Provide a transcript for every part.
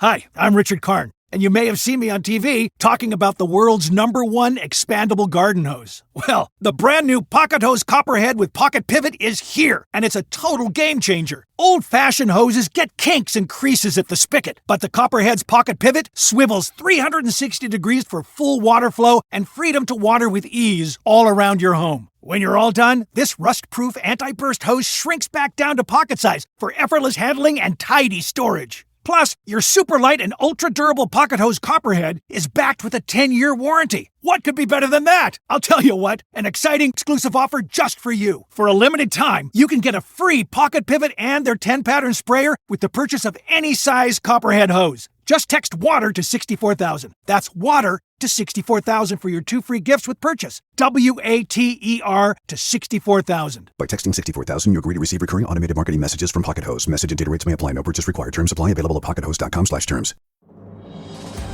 Hi, I'm Richard Karn, and you may have seen me on TV talking about the world's #1 expandable garden hose. Well, the brand new Pocket Hose Copperhead with Pocket Pivot is here, and it's a total game changer. Old-fashioned hoses get kinks and creases at the spigot, but the Copperhead's Pocket Pivot swivels 360 degrees for full water flow and freedom to water with ease all around your home. When you're all done, this rust-proof anti-burst hose shrinks back down to pocket size for effortless handling and tidy storage. Plus, your super light and ultra-durable Pocket Hose Copperhead is backed with a 10-year warranty. What could be better than that? I'll tell you what, an exciting exclusive offer just for you. For a limited time, you can get a free Pocket Pivot and their 10-pattern sprayer with the purchase of any size Copperhead hose. Just text WATER to 64,000. That's WATER to 64,000 for your 2 free gifts with purchase. WATER to 64,000. By texting 64,000, you agree to receive recurring automated marketing messages from Pocket Hose. Message and data rates may apply. No purchase required. Terms apply. Available at pockethose.com/terms.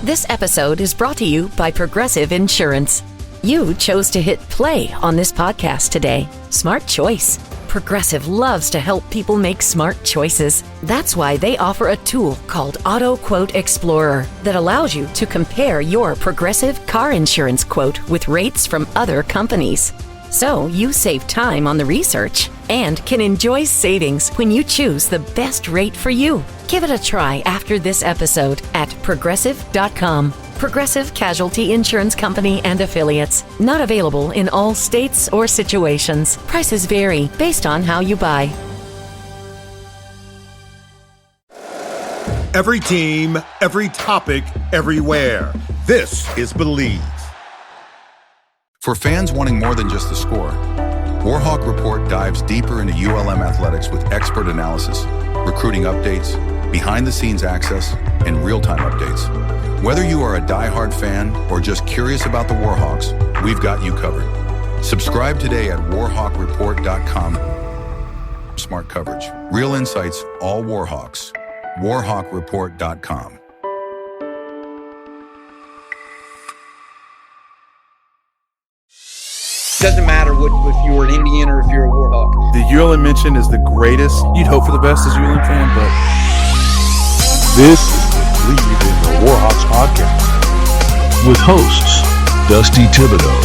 This episode is brought to you by Progressive Insurance. You chose to hit play on this podcast today. Smart choice. Progressive loves to help people make smart choices. That's why they offer a tool called Auto Quote Explorer that allows you to compare your Progressive car insurance quote with rates from other companies. So you save time on the research and can enjoy savings when you choose the best rate for you. Give it a try after this episode at Progressive.com. Progressive Casualty Insurance Company and Affiliates. Not available in all states or situations. Prices vary based on how you buy. Every team, every topic, everywhere. This is Bleav. For fans wanting more than just the score, Warhawk Report dives deeper into ULM athletics with expert analysis, recruiting updates, behind-the-scenes access, and real-time updates. Whether you are a diehard fan or just curious about the Warhawks, we've got you covered. Subscribe today at warhawkreport.com. Smart coverage, real insights, all Warhawks. warhawkreport.com. Doesn't matter if you're an Indian or if you're a Warhawk. The ULM mention is the greatest. You'd hope for the best as a ULM fan, but this is Bleav in the Warhawks podcast with hosts Dusty Thibodeau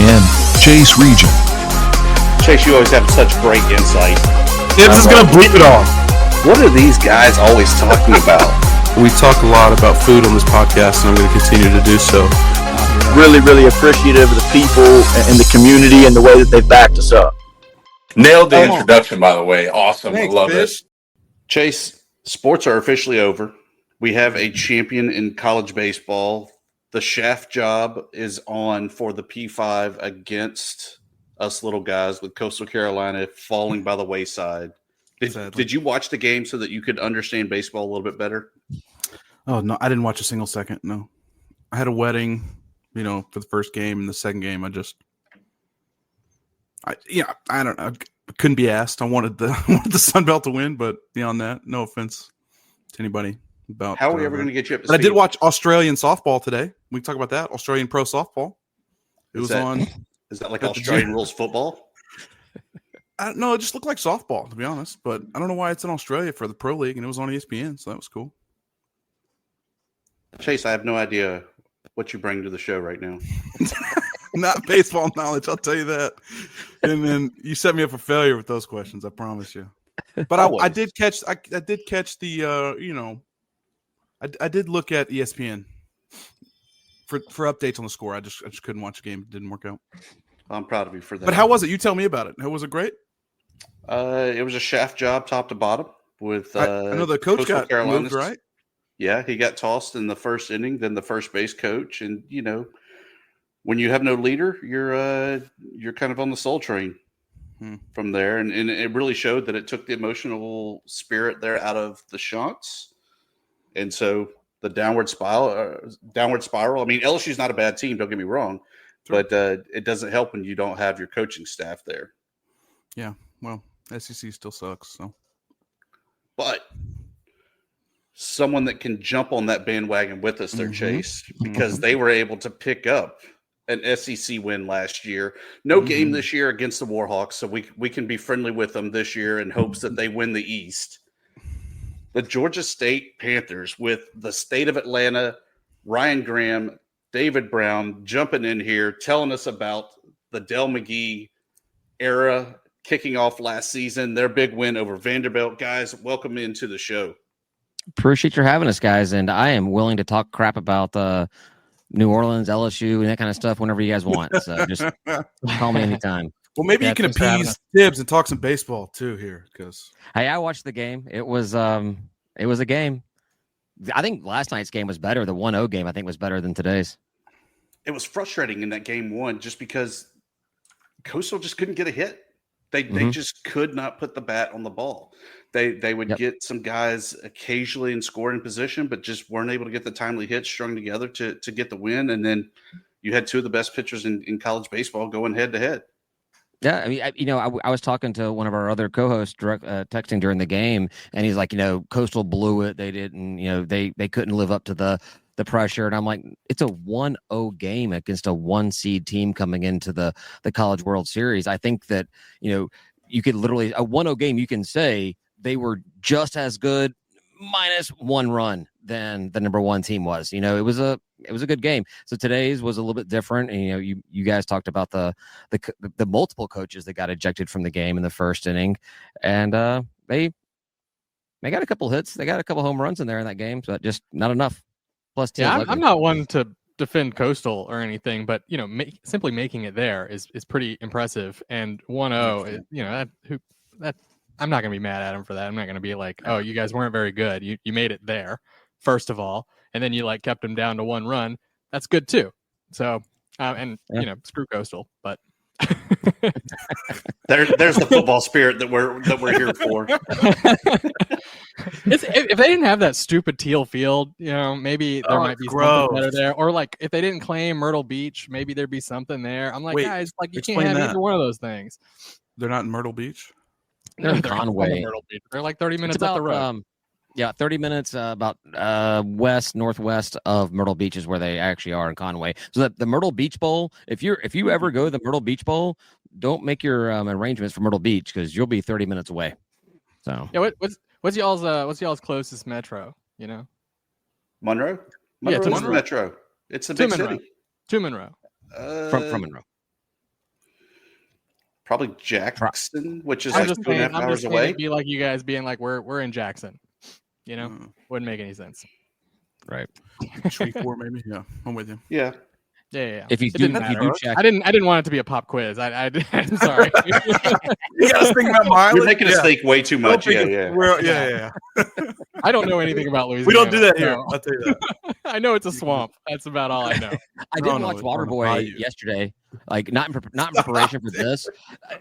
and Chase Regent. Chase, you always have such great insight. Tibbs is going to bleep it all. What are these guys always talking about? We talk a lot about food on this podcast, and I'm going to continue to do so. Really, really appreciative of the people and the community and the way that they've backed us up. Nailed the introduction, by the way. Awesome. Thanks, Love Fish. it. Chase, sports are officially over. We have a champion in college baseball. The shaft job is on for the P5 against us little guys with Coastal Carolina falling by the wayside. Did you watch the game so that you could understand baseball a little bit better? Oh, no, I didn't watch a single second, no. I had a wedding, for the first game, and the second game, I don't know. I couldn't be asked. I wanted the Sun Belt to win, but beyond that, no offense to anybody about. How are we ever going to get you up to But speed? I did watch Australian softball today. We can talk about that. Australian pro softball. Is that like Australian rules football? No, it just looked like softball, to be honest. But I don't know why it's in Australia for the pro league, and it was on ESPN, so that was cool. Chase, I have no idea what you bring to the show right now. Not baseball knowledge, I'll tell you that. And then you set me up for failure with those questions, I promise you. But I did catch the I did look at ESPN for updates on the score. I just couldn't watch the game. It didn't work out. I'm proud of you for that. But how was it? You tell me about it. Was it great? It was a shaft job top to bottom with I know the coach Coastal got moved, right? Yeah, he got tossed in the first inning, then the first base coach. And, when you have no leader, you're kind of on the soul train from there. And it really showed that it took the emotional spirit there out of the shunts. And so the downward spiral. I mean, LSU's not a bad team, don't get me wrong. Sure. But it doesn't help when you don't have your coaching staff there. Yeah, well, SEC still sucks. So, but someone that can jump on that bandwagon with us there, Chase, because they were able to pick up an SEC win last year. No game this year against the Warhawks, so we can be friendly with them this year in hopes that they win the East. The Georgia State Panthers with the state of Atlanta, Ryan Graham, David Brown jumping in here, telling us about the Del McGee era kicking off last season, their big win over Vanderbilt. Guys, welcome into the show. Appreciate your having us, guys, and I am willing to talk crap about New Orleans, LSU, and that kind of stuff whenever you guys want. So just call me anytime. Well, maybe you can appease Tibbs and talk some baseball too here, because hey, I watched the game. It was a game. I think last night's game was better. The 1-0 game, I think, was better than today's. It was frustrating in that game one just because Coastal just couldn't get a hit. They just could not put the bat on the ball. They would get some guys occasionally in scoring position, but just weren't able to get the timely hits strung together to get the win. And then you had two of the best pitchers in college baseball going head to head. Yeah, I mean, I was talking to one of our other co-hosts texting during the game, and he's like, Coastal blew it. They didn't, they couldn't live up to the pressure. And I'm like, it's a 1-0 game against a 1-seed team coming into the College World Series. I think that, you could literally, a 1-0 game, you can say they were just as good minus one run than the number one team was. It was a good game. So today's was a little bit different. And, you guys talked about the multiple coaches that got ejected from the game in the first inning, and they got a couple hits. They got a couple home runs in there in that game, but just not enough. Plus, I'm not one to defend Coastal or anything, but simply making it there is pretty impressive. And 1-0, that I'm not going to be mad at him for that. I'm not going to be like, oh, you guys weren't very good. You made it there, first of all, and then you kept them down to one run. That's good too. So, screw Coastal, but there's the football spirit that we're here for. If they didn't have that stupid teal field, maybe there might be something better there. Or if they didn't claim Myrtle Beach, maybe there'd be something there. I'm like, wait, guys, you can't have either one of those things. They're not in Myrtle Beach. They're in Conway. They're 30 minutes up the road. 30 minutes about northwest of Myrtle Beach is where they actually are in Conway. So that the Myrtle Beach Bowl, if you ever go to the Myrtle Beach Bowl, don't make your arrangements for Myrtle Beach because you'll be 30 minutes away. So yeah, what's y'all's closest metro? Monroe. Yeah, to Monroe. Metro. It's a big city. To Monroe. From Monroe. Probably Jackson, which is 2.5 hours away. It'd be like you guys being like, we're in Jackson. Wouldn't make any sense. Right. Shreveport, maybe. Yeah, I'm with you. Yeah. Yeah. If you do check, I didn't want it to be a pop quiz. I'm sorry. You got to think about mileage. You're making us think way too much. Yeah. I don't know anything about Louisiana. We don't do that here. I'll tell you that. I know it's a swamp. That's about all I know. I didn't watch Waterboy yesterday. Not in preparation for this.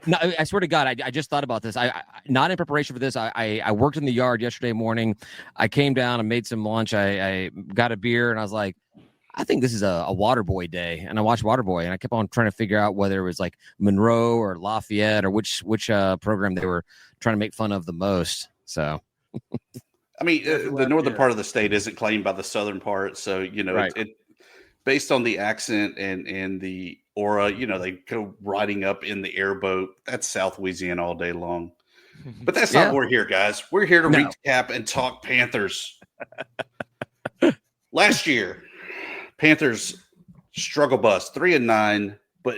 No, I swear to God, I just thought about this. I not in preparation for this. I worked in the yard yesterday morning. I came down and made some lunch. I got a beer and I was like, I think this is a Waterboy day. And I watched Waterboy and I kept on trying to figure out whether it was like Monroe or Lafayette or which program they were trying to make fun of the most. So, I mean, the northern part of the state isn't claimed by the southern part. So, right. it based on the accent and the aura, they go riding up in the airboat. That's South Louisiana all day long. But that's not what we're here, guys. We're here to recap and talk Panthers. Last year, Panthers struggle bus 3-9, but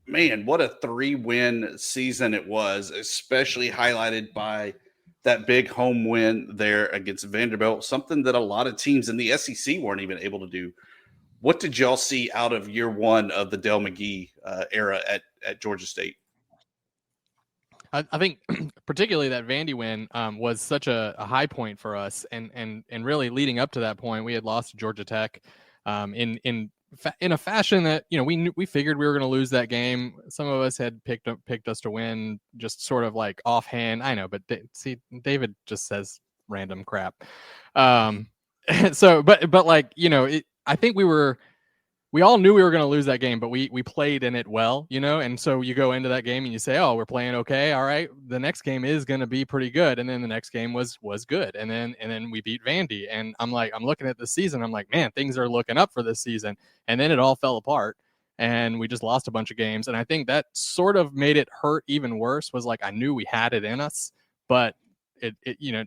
man, what a 3-win season it was, especially highlighted by that big home win there against Vanderbilt, something that a lot of teams in the SEC weren't even able to do. What did y'all see out of year one of the Del McGee era at Georgia State? I think particularly that Vandy win was such a high point for us, and really leading up to that point, we had lost to Georgia Tech in a fashion that we figured we were going to lose that game. Some of us had picked us to win, just sort of like offhand. I know, but David just says random crap. So, but like I think we all knew we were going to lose that game, but we played in it well, and so you go into that game and you say, oh, we're playing okay. All right. The next game is going to be pretty good. And then the next game was good. And then we beat Vandy. And I'm looking at the season. I'm like, man, things are looking up for this season. And then it all fell apart and we just lost a bunch of games. And I think that sort of made it hurt even worse was like, I knew we had it in us, but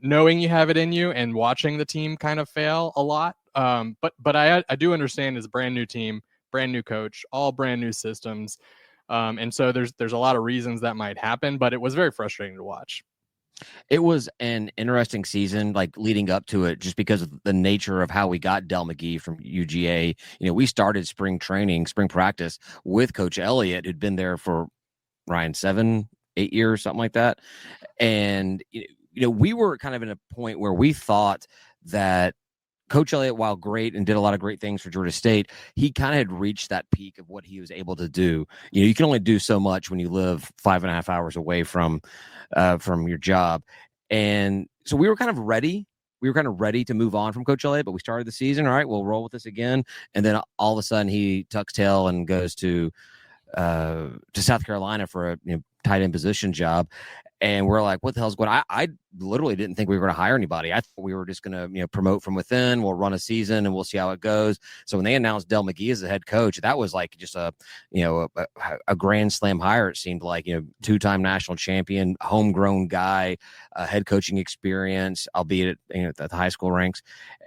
knowing you have it in you and watching the team kind of fail a lot. But I do understand it's a brand new team, brand new coach, all brand new systems. And so there's a lot of reasons that might happen, but it was very frustrating to watch. It was an interesting season, like leading up to it, just because of the nature of how we got Del McGee from UGA. We started spring practice with Coach Elliott, who'd been there for 7-8 years, something like that. And, we were kind of in a point where we thought that Coach Elliott, while great and did a lot of great things for Georgia State, he kind of had reached that peak of what he was able to do. You can only do so much when you live 5.5 hours away from your job. And so we were kind of ready. We were kind of ready to move on from Coach Elliott, but we started the season. All right, we'll roll with this again. And then all of a sudden he tucks tail and goes to South Carolina for a tight end position job. And we're like, what the hell's going on? I literally didn't think we were going to hire anybody. I thought we were just going to, promote from within. We'll run a season and we'll see how it goes. So when they announced Del McGee as the head coach, that was like just a grand slam hire. It seemed like, two-time national champion, homegrown guy, head coaching experience, albeit at the high school ranks,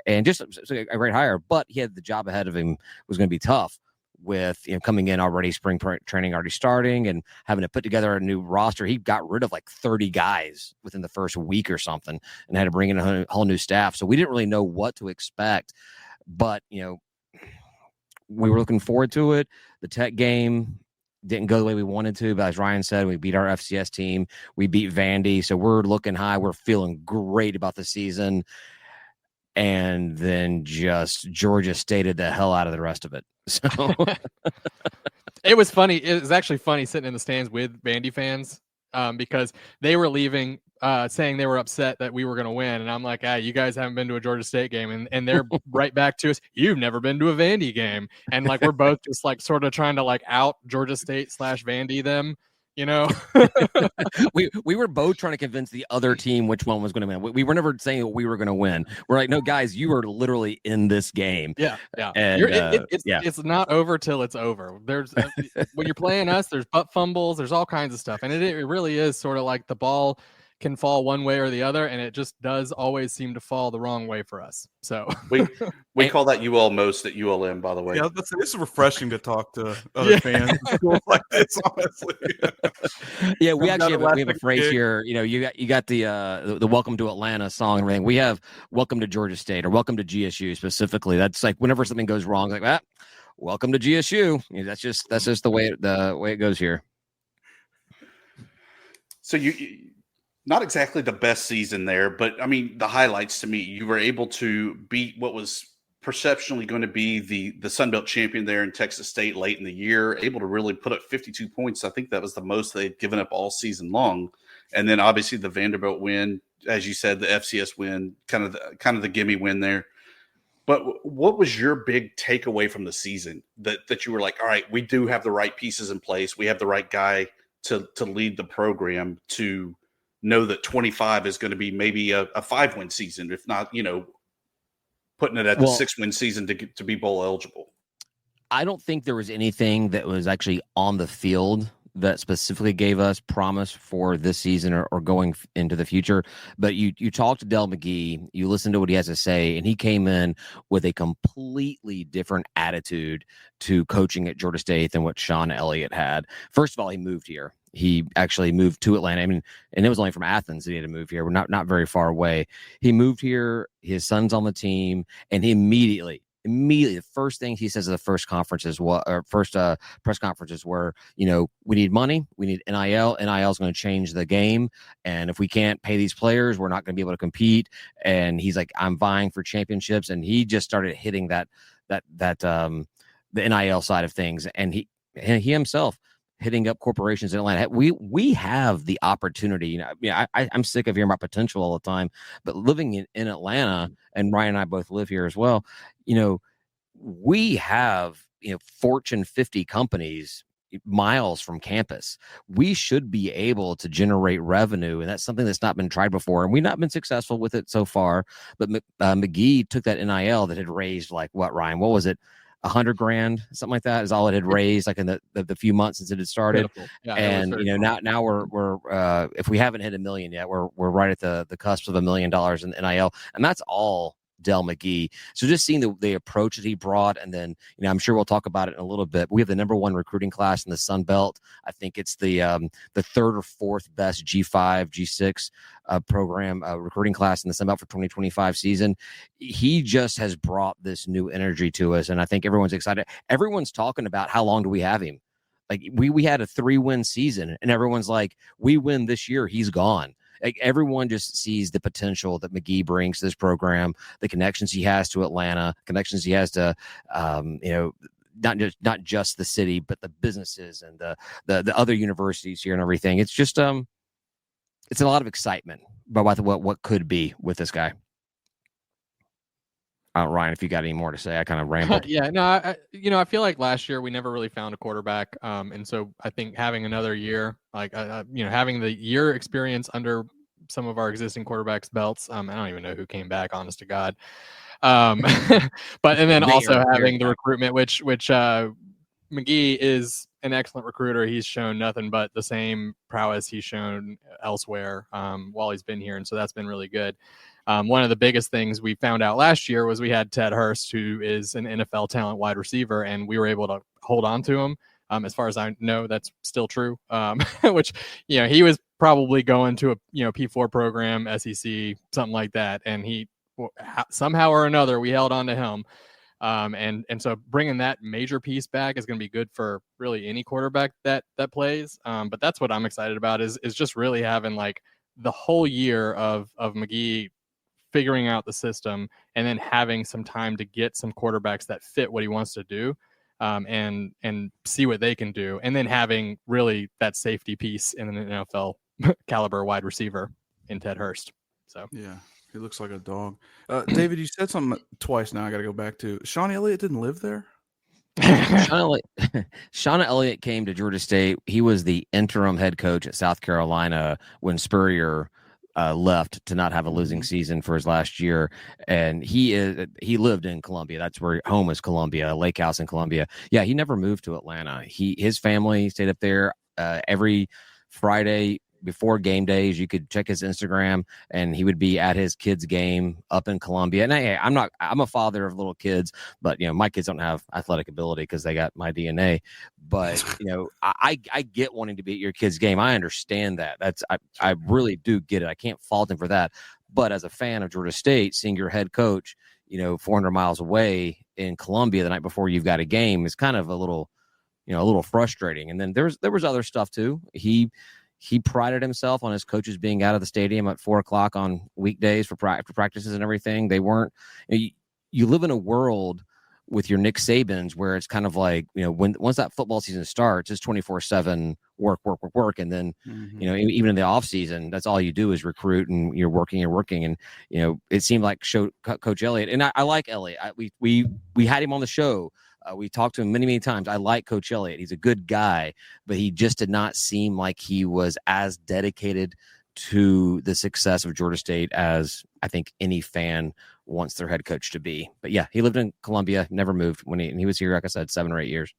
and just a great hire. But he had the job ahead of him. It was going to be tough, with coming in already, spring training already starting, and having to put together a new roster. He got rid of like 30 guys within the first week or something, and had to bring in a whole new staff. So we didn't really know what to expect, but we were looking forward to it. The Tech game didn't go the way we wanted to, but as Ryan said, we beat our FCS team. We beat Vandy, so we're looking high. We're feeling great about the season. And then just Georgia stated the hell out of the rest of it. So it was funny. It was actually funny sitting in the stands with Vandy fans because they were leaving saying they were upset that we were going to win. And I'm like, you guys haven't been to a Georgia State game. And they're right back to us. You've never been to a Vandy game. And like, we're both just like sort of trying to like out Georgia State / Vandy them. We were both trying to convince the other team which one was going to win. We were never saying we were going to win. We're like, no, guys, you are literally in this game. Yeah. And, it's not over till it's over. There's when you're playing us, there's butt fumbles, there's all kinds of stuff, and it really is sort of like the ball can fall one way or the other, and it just does always seem to fall the wrong way for us. So we call that UL most at ULM, by the way. Yeah, it's refreshing to talk to other fans like this, honestly. Yeah, we actually have a phrase here. You got the Welcome to Atlanta song and everything. We have Welcome to Georgia State or Welcome to GSU specifically. That's like whenever something goes wrong, like that. Welcome to GSU. That's just the way it goes here. So you not exactly the best season there, but I mean, the highlights to me, you were able to beat what was perceptionally going to be the Sun Belt champion there in Texas State late in the year, able to really put up 52 points. I think that was the most they'd given up all season long. And then obviously the Vanderbilt win, as you said, the FCS win, kind of the gimme win there. But what was your big takeaway from the season that you were like, all right, we do have the right pieces in place. We have the right guy to lead the program, to know that 25 is going to be maybe a 5-win season, if not, putting it at the 6-win season to be bowl eligible. I don't think there was anything that was actually on the field that specifically gave us promise for this season or going into the future. But you talked to Del McGee, you listened to what he has to say, and he came in with a completely different attitude to coaching at Georgia State than what Sean Elliott had. First of all, he moved here. He actually moved to Atlanta. I mean, and it was only from Athens that he had to move here. We're not very far away. He moved here. His son's on the team, and he immediately, the first thing he says at the first conferences, press conferences were, we need money, we need NIL. NIL is going to change the game, and if we can't pay these players, we're not going to be able to compete. And he's like, I'm vying for championships, and he just started hitting that the NIL side of things, and he himself hitting up corporations in Atlanta. We have the opportunity. I'm sick of hearing about potential all the time, but living in Atlanta, and Ryan and I both live here as well, we have, Fortune 50 companies miles from campus. We should be able to generate revenue, and that's something that's not been tried before, and we've not been successful with it so far. But McGee took that NIL that had raised, like, what, Ryan? What was it? $100,000, something like that, is all it had raised, like in the few months since it had started. Yeah, and now we're if we haven't hit $1 million yet, we're right at the cusp of $1 million in NIL, and that's all Del McGee. So just seeing the approach that he brought, and then I'm sure we'll talk about it in a little bit. But we have the #1 recruiting class in the Sun Belt. I think it's the third or fourth best G5, G6 program recruiting class in the Sun Belt for 2025 season. He just has brought this new energy to us, and I think everyone's excited. Everyone's talking about how long do we have him. Like we had a 3-win season, and everyone's like, we win this year, he's gone. Like everyone just sees the potential that McGee brings to this program, the connections he has to Atlanta, connections he has to, not just the city, but the businesses and the other universities here and everything. It's just it's a lot of excitement about what could be with this guy. Ryan, if you got any more to say, I kind of rambled. Yeah, no, I feel like last year we never really found a quarterback, and so I think having another year, like having the year experience under some of our existing quarterbacks' belts. I don't even know who came back, honest to God. But and then also having the recruitment, which McGee is an excellent recruiter. He's shown nothing but the same prowess he's shown elsewhere while he's been here, and so that's been really good. One of the biggest things we found out last year was we had Ted Hurst, who is an NFL talent wide receiver, and we were able to hold on to him. As far as I know, that's still true. Which he was probably going to a P4 program, SEC, something like that, and he somehow or another we held on to him. And so bringing that major piece back is going to be good for really any quarterback that plays. But that's what I'm excited about is just really having like the whole year of McGee figuring out the system and then having some time to get some quarterbacks that fit what he wants to do, and see what they can do. And then having really that safety piece in an NFL caliber wide receiver in Ted Hurst. So, yeah, he looks like a dog. David, you said something twice now. I got to go back to Sean Elliott didn't live there. Sean Elliott came to Georgia State. He was the interim head coach at South Carolina when Spurrier left to not have a losing season for his last year, and he lived in Columbia. That's where home is, Columbia, Lake House in Columbia. Yeah, he never moved to Atlanta. His family stayed up there. Every Friday before game days, you could check his Instagram, and he would be at his kids' game up in Columbia. And hey, I'm a father of little kids, but my kids don't have athletic ability because they got my DNA. But I get wanting to be at your kid's game. I understand that. I really do get it. I can't fault him for that. But as a fan of Georgia State, seeing your head coach, 400 miles away in Columbia the night before you've got a game is kind of a little frustrating. And then there was other stuff too. He prided himself on his coaches being out of the stadium at 4:00 on weekdays for practices and everything. They weren't. You live in a world with your Nick Sabans where it's kind of like once that football season starts, it's 24/7 work, and then even in the off season, that's all you do is recruit, and you're working. And it seemed like Coach Elliott, and I like Elliott. We had him on the show. We talked to him many, many times. I like Coach Elliott. He's a good guy, but he just did not seem like he was as dedicated to the success of Georgia State as I think any fan wants their head coach to be. But yeah, he lived in Columbia, never moved when he was here, like I said, 7 or 8 years.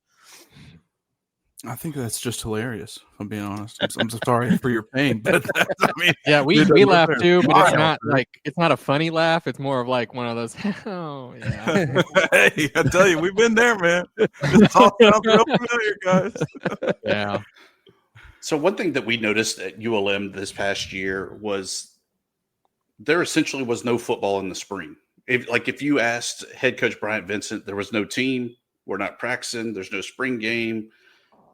I think that's just hilarious. If I'm being honest. I'm so sorry for your pain, but yeah, we laugh too, but it's not a funny laugh. It's more of like one of those. Oh yeah. Hey, I tell you, we've been there, man. It's all sounds real familiar, guys. Yeah. So one thing that we noticed at ULM this past year was there essentially was no football in the spring. If you asked head coach Bryant Vincent, there was no team. We're not practicing. There's no spring game.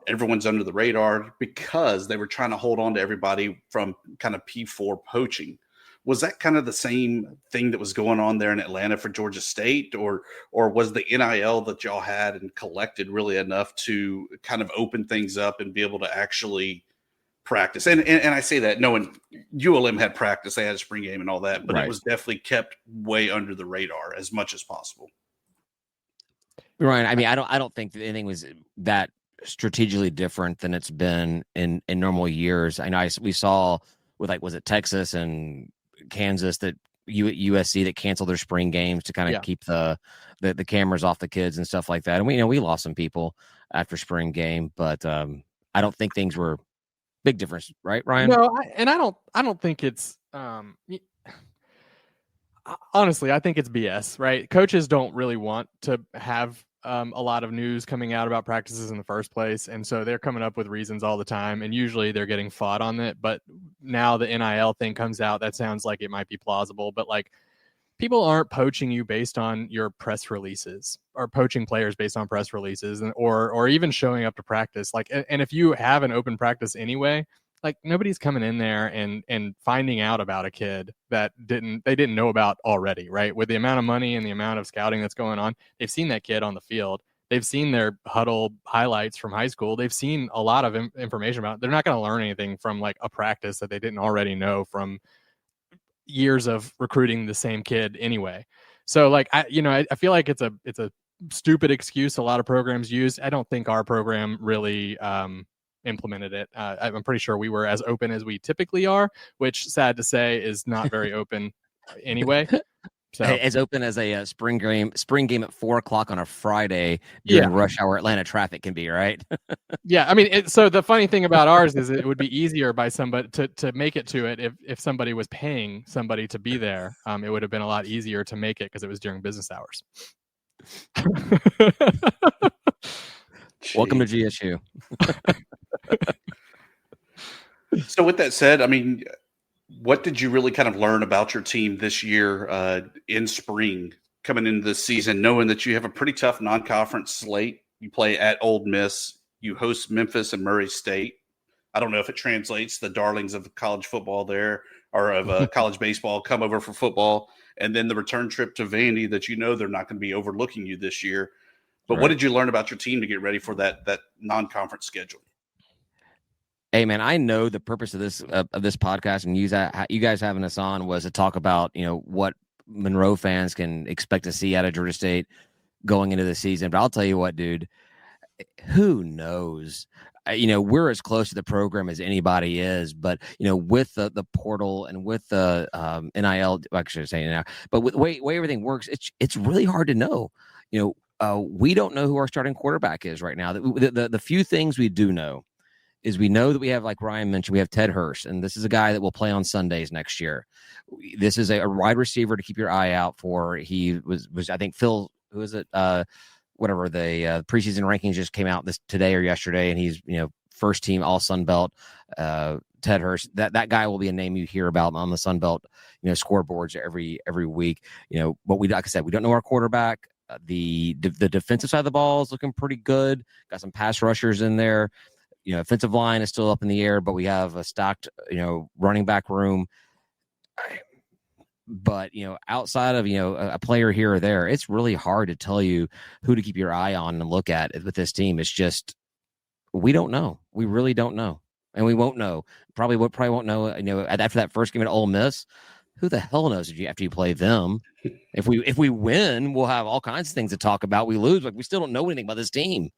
Everyone's under the radar because they were trying to hold on to everybody from kind of P4 poaching. Was that kind of the same thing that was going on there in Atlanta for Georgia State, or was the NIL that y'all had and collected really enough to kind of open things up and be able to actually practice? And I say that knowing ULM had practice, they had a spring game and all that, but It was definitely kept way under the radar as much as possible. Ryan, I mean, I don't think that anything was that strategically different than it's been in normal years. I know we saw with was it Texas and Kansas that USC that canceled their spring games to kind of keep the cameras off the kids and stuff like that. And we lost some people after spring game, but I don't think things were big difference, right, Ryan? No, I don't think it's honestly, I think it's BS, right? Coaches don't really want to have a lot of news coming out about practices in the first place. And so they're coming up with reasons all the time. And usually they're getting fought on it. But now the NIL thing comes out. That sounds like it might be plausible. But like, people aren't poaching you based on your press releases, or poaching players based on press releases, or even showing up to practice. Like, and if you have an open practice anyway, like, nobody's coming in there and finding out about a kid that they didn't know about already, right? With the amount of money and the amount of scouting that's going on, they've seen that kid on the field. They've seen their huddle highlights from high school. They've seen a lot of information about it. They're not going to learn anything from like a practice that they didn't already know from years of recruiting the same kid anyway. So like, I feel like it's a stupid excuse a lot of programs use. I don't think our program really implemented it. I'm pretty sure we were as open as we typically are, which, sad to say, is not very open anyway. So as open as a spring game at 4:00 on a Friday during rush hour Atlanta traffic can be, right? Yeah, I mean, so the funny thing about ours is it would be easier by somebody to make it to it if somebody was paying somebody to be there. It would have been a lot easier to make it because it was during business hours. Welcome to GSU. So with that said, I mean, what did you really kind of learn about your team this year in spring coming into this season, knowing that you have a pretty tough non-conference slate? You play at Ole Miss, you host Memphis and Murray State. I don't know if it translates, the darlings of college football there, or of college baseball, come over for football, and then the return trip to Vandy that they're not going to be overlooking you this year. But what did you learn about your team to get ready for that non-conference schedule? Hey man, I know the purpose of this podcast and you guys having us on was to talk about what Monroe fans can expect to see out of Georgia State going into the season. But I'll tell you what, dude, who knows? We're as close to the program as anybody is, but with the portal and with the NIL, I should say now, but with the way everything works, it's really hard to know. We don't know who our starting quarterback is right now. The few things we do know is we know that we have, like Ryan mentioned, we have Ted Hurst, and this is a guy that will play on Sundays next year. This is a wide receiver to keep your eye out for. He was I think Phil, who is it? Whatever, the preseason rankings just came out today or yesterday, and he's first team all Sun Belt. Ted Hurst, that guy will be a name you hear about on the Sun Belt scoreboards every week. But like I said, we don't know our quarterback. The defensive side of the ball is looking pretty good. Got some pass rushers in there. Offensive line is still up in the air, but we have a stocked, running back room. But, outside of, a player here or there, it's really hard to tell you who to keep your eye on and look at with this team. It's just, we don't know. We really don't know. And we won't know. Probably won't know, after that first game at Ole Miss. Who the hell knows after you play them? If we win, we'll have all kinds of things to talk about. We lose, but we still don't know anything about this team.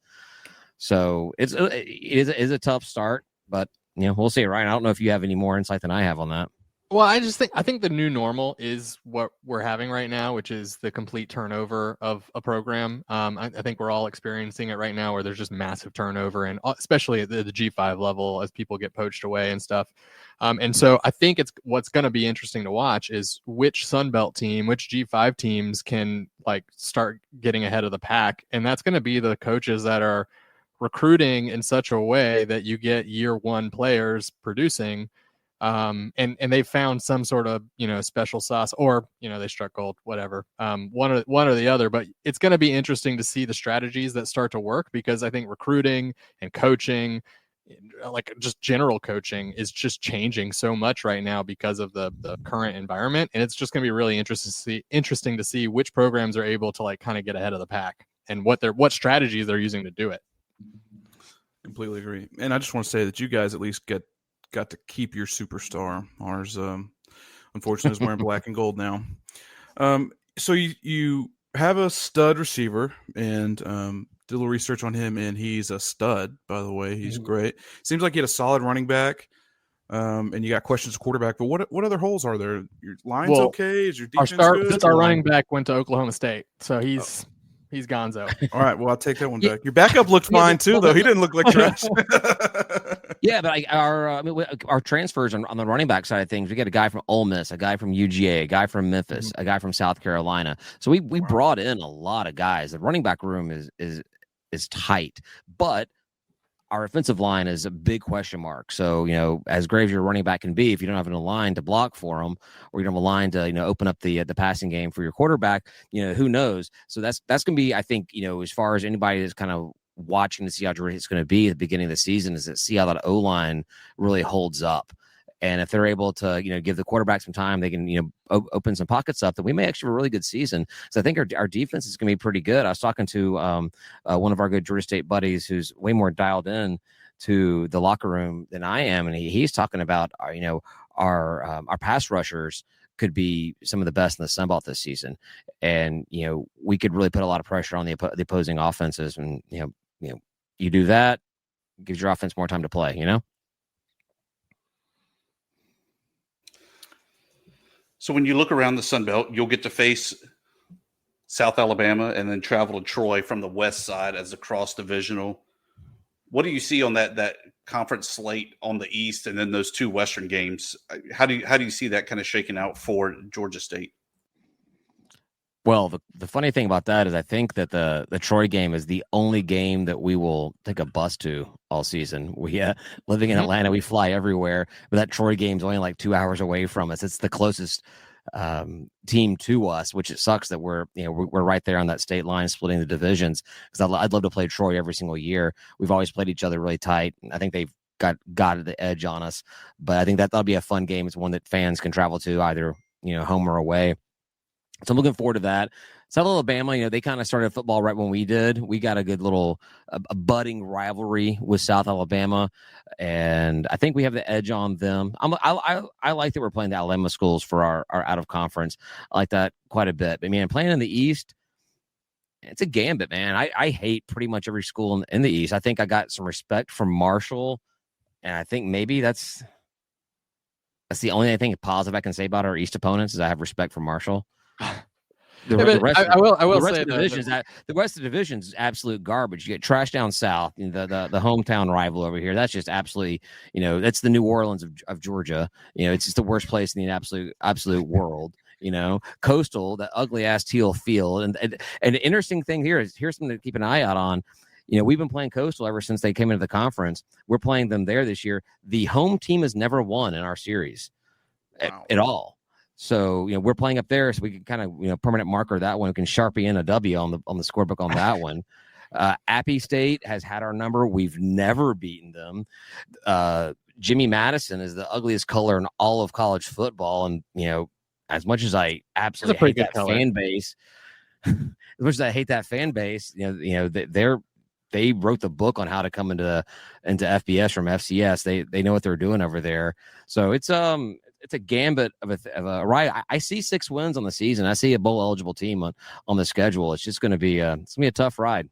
So it is a tough start, but we'll see. Ryan, I don't know if you have any more insight than I have on that. Well, I think the new normal is what we're having right now, which is the complete turnover of a program. I think we're all experiencing it right now, where there's just massive turnover, and especially at the G5 level as people get poached away and stuff. And so I think what's going to be interesting to watch is which Sun Belt team, which G5 teams can start getting ahead of the pack, and that's going to be the coaches that are recruiting in such a way that you get year one players producing. And they found some sort of special sauce, or they struck gold, whatever, one or the other. But it's going to be interesting to see the strategies that start to work, because I think recruiting and coaching, like just general coaching, is just changing so much right now because of the current environment. And it's just going to be really interesting to see which programs are able to kind of get ahead of the pack, and what strategies they're using to do it. Completely agree. And I just want to say that you guys at least got to keep your superstar. Ours, unfortunately, is wearing black and gold now. So you have a stud receiver, and did a little research on him, and he's a stud, by the way. He's great. Seems like he had a solid running back. And you got questions quarterback. But what other holes are there? Your line's okay? Is your defense our good? Our running back went to Oklahoma State, so he's gonzo. All right, well, I'll take that one back. Your backup looked fine too, though. He didn't look like trash. Yeah, but our transfers on the running back side of things, we got a guy from Ole Miss, a guy from UGA, a guy from Memphis, a guy from South Carolina. So we brought in a lot of guys. The running back room is tight, but our offensive line is a big question mark. So, as great as your running back can be, if you don't have a line to block for them, or you don't have a line to, open up the passing game for your quarterback, who knows? So that's going to be, I think, as far as anybody that's kind of watching to see how it's going to be at the beginning of the season, is to see how that O-line really holds up. And if they're able to, give the quarterback some time, they can, open some pockets up, then we may actually have a really good season. So I think our defense is going to be pretty good. I was talking to one of our good Georgia State buddies who's way more dialed in to the locker room than I am. And he's talking about, our pass rushers could be some of the best in the Sun Belt this season. And, we could really put a lot of pressure on the opposing offenses. And, you do that, gives your offense more time to play, So when you look around the Sun Belt, you'll get to face South Alabama and then travel to Troy from the west side as a cross-divisional. What do you see on that conference slate on the east, and then those two Western games? How do you see that kind of shaking out for Georgia State? Well, the funny thing about that is I think that the Troy game is the only game that we will take a bus to all season. We living in Atlanta, we fly everywhere, but that Troy game is only like 2 hours away from us. It's the closest team to us, which it sucks that we're right there on that state line, splitting the divisions. Because I'd love to play Troy every single year. We've always played each other really tight. I think they've got the edge on us, but I think that'll be a fun game. It's one that fans can travel to either home or away. So I'm looking forward to that. South Alabama, they kind of started football right when we did. We got a good little a budding rivalry with South Alabama, and I think we have the edge on them. I like that we're playing the Alabama schools for our out of conference. I like that quite a bit. But man, playing in the East, it's a gambit, man. I hate pretty much every school in the East. I think I got some respect for Marshall, and I think maybe that's the only thing positive I can say about our East opponents is I have respect for Marshall. The rest of the division is absolute garbage. You get trash down south, the hometown rival over here. That's just absolutely, that's the New Orleans of Georgia. It's just the worst place in the absolute world. Coastal, that ugly ass teal field. And the interesting thing here's something to keep an eye out on. We've been playing Coastal ever since they came into the conference. We're playing them there this year. The home team has never won in our series at all. So, we're playing up there, so we can kind of, permanent marker that one. We can Sharpie in a W on the scorebook on that one. Appy State has had our number. We've never beaten them. Jimmy Madison is the ugliest color in all of college football. And, as much as I absolutely hate that fan base, they wrote the book on how to come into FBS from FCS. They know what they're doing over there. So it's a gambit of a ride. I see 6 wins on the season. I see a bowl eligible team on the schedule. It's just going to be a tough ride.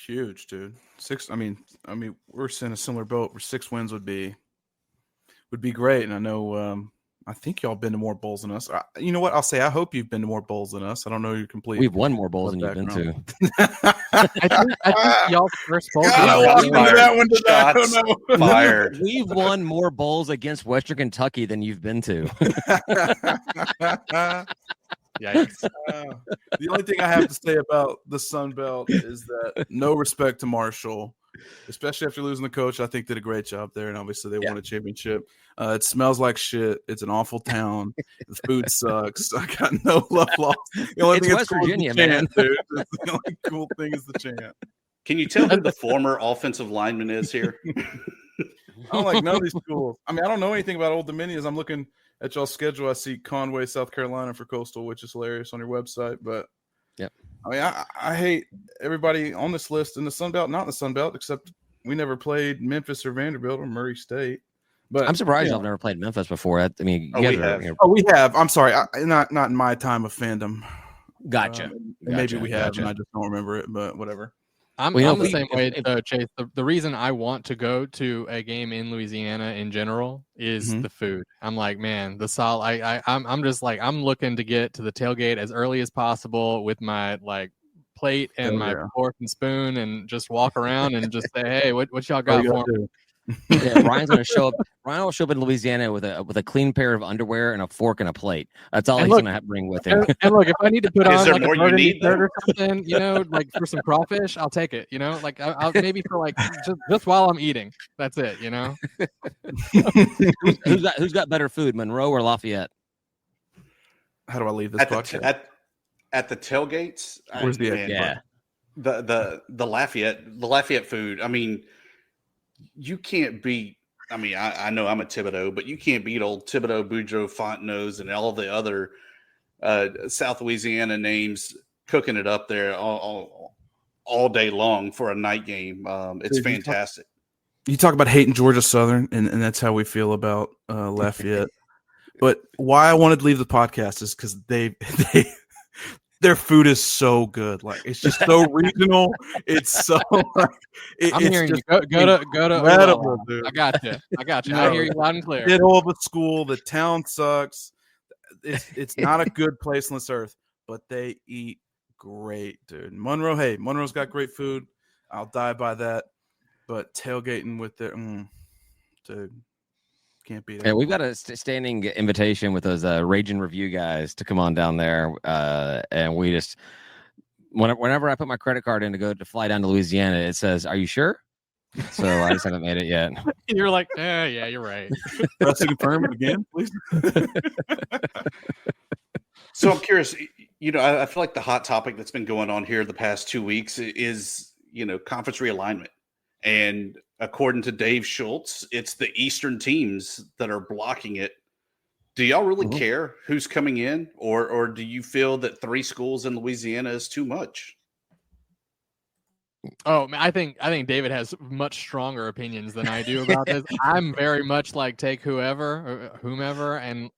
Huge, dude. 6. I mean, we're in a similar boat where 6 wins would be great. And I know, I think y'all been to more bowls than us. You know what? I'll say I hope you've been to more bowls than us. I don't know your complete. We've won more bowls than you've been to. I think y'all's first bowl. Fired. We've won more bowls against Western Kentucky than you've been to. Yikes. The only thing I have to say about the Sun Belt is that no respect to Marshall, especially after losing the coach. I think did a great job there, and obviously they won a championship. It smells like shit. It's an awful town. The food sucks. I got no love lost. The only thing West Virginia, man. Dude. The only cool thing is the chant. Can you tell who the former offensive lineman is here? I don't like none of these schools. I don't know anything about Old Dominion. As I'm looking at y'all's schedule, I see Conway, South Carolina for Coastal, which is hilarious on your website. But yep. I hate everybody on this list in the Sun Belt, not in the Sun Belt, except we never played Memphis or Vanderbilt or Murray State. But I'm surprised y'all never played Memphis before. We have. I'm sorry, not in my time of fandom. Gotcha. Maybe we have, and I just don't remember it. But whatever. I'm the same way though, Chase. The reason I want to go to a game in Louisiana in general is the food. I'm like, man, I'm just like, I'm looking to get to the tailgate as early as possible with my like plate and my fork and spoon and just walk around and just say, hey, what y'all got for me? Yeah, Ryan's gonna show up. Ryan will show up in Louisiana with a clean pair of underwear and a fork and a plate. That's all he's gonna bring with him. And look, if I need to put on like a burgundy shirt or something, like for some crawfish, I'll take it. Like I'll maybe for like just while I'm eating. That's it. Who's got better food, Monroe or Lafayette? How do I leave this podcast? At the tailgates? Where's the the Lafayette food? I mean, you can't beat. I mean, I know I'm a Thibodeau, but you can't beat old Thibodeau, Boudreaux, Fontenot's, and all the other South Louisiana names cooking it up there all day long for a night game. It's fantastic. You talk about hating Georgia Southern, and that's how we feel about Lafayette. But why I wanted to leave the podcast is because their food is so good. Like, it's just so regional. It's so like, I'm hearing you. Go to incredible, dude. I got you. I hear you loud and clear. Middle of a school. The town sucks. It's not a good place on this earth, but they eat great, dude. Monroe's got great food. I'll die by that. But tailgating with their dude. Can't beat it. Yeah, we've got a standing invitation with those Raging Review guys to come on down there, and we just whenever I put my credit card in to fly down to Louisiana, it says, "Are you sure?" So I just haven't made it yet. You're like, yeah, you're right. Press to confirm it again, please. So I'm curious. I feel like the hot topic that's been going on here the past 2 weeks is conference realignment. And according to Dave Schultz, it's the Eastern teams that are blocking it. Do y'all really care who's coming in, or do you feel that 3 schools in Louisiana is too much? Oh, I think David has much stronger opinions than I do about this. I'm very much like take whomever, and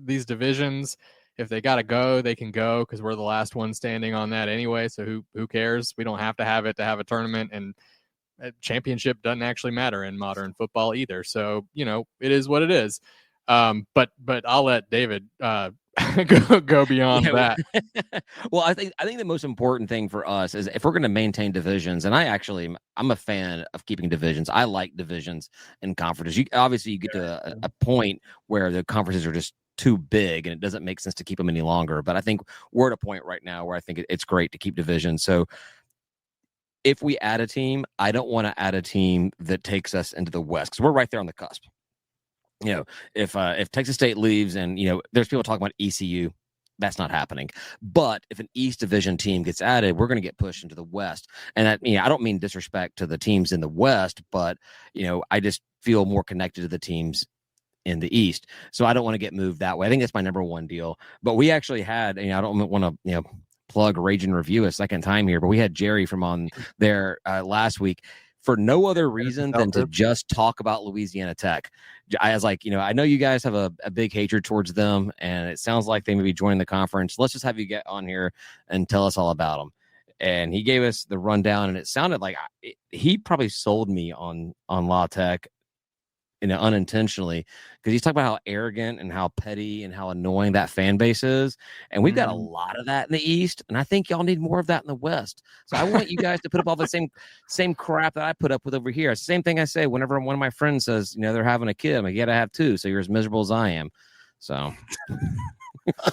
these divisions, if they got to go, they can go because we're the last one standing on that anyway. So who cares? We don't have to have it to have a tournament, and a championship doesn't actually matter in modern football either. So, it is what it is. But I'll let David go beyond that. Well, I think the most important thing for us is if we're going to maintain divisions, and I'm a fan of keeping divisions. I like divisions and conferences. You get to a point where the conferences are just too big and it doesn't make sense to keep them any longer. But I think we're at a point right now where I think it's great to keep divisions. So if we add a team, I don't want to add a team that takes us into the West, because we're right there on the cusp. If Texas State leaves, and there's people talking about ECU, that's not happening. But if an East Division team gets added, we're going to get pushed into the West. And that, I don't mean disrespect to the teams in the West, but I just feel more connected to the teams in the East. So I don't want to get moved that way. I think that's my number one deal. But we actually had, I don't want to plug Raging Review a second time here, but we had Jerry from on there last week for no other reason than to just talk about Louisiana Tech. I was like, I know you guys have a big hatred towards them, and it sounds like they may be joining the conference. Let's just have you get on here and tell us all about them. And he gave us the rundown, and it sounded like he probably sold me on La Tech, unintentionally, because he's talking about how arrogant and how petty and how annoying that fan base is. And we've got a lot of that in the East, and I think y'all need more of that in the West. So I want you guys to put up all the same crap that I put up with over here. It's the same thing I say whenever one of my friends says, they're having a kid. I'm like, you gotta have 2, so you're as miserable as I am. So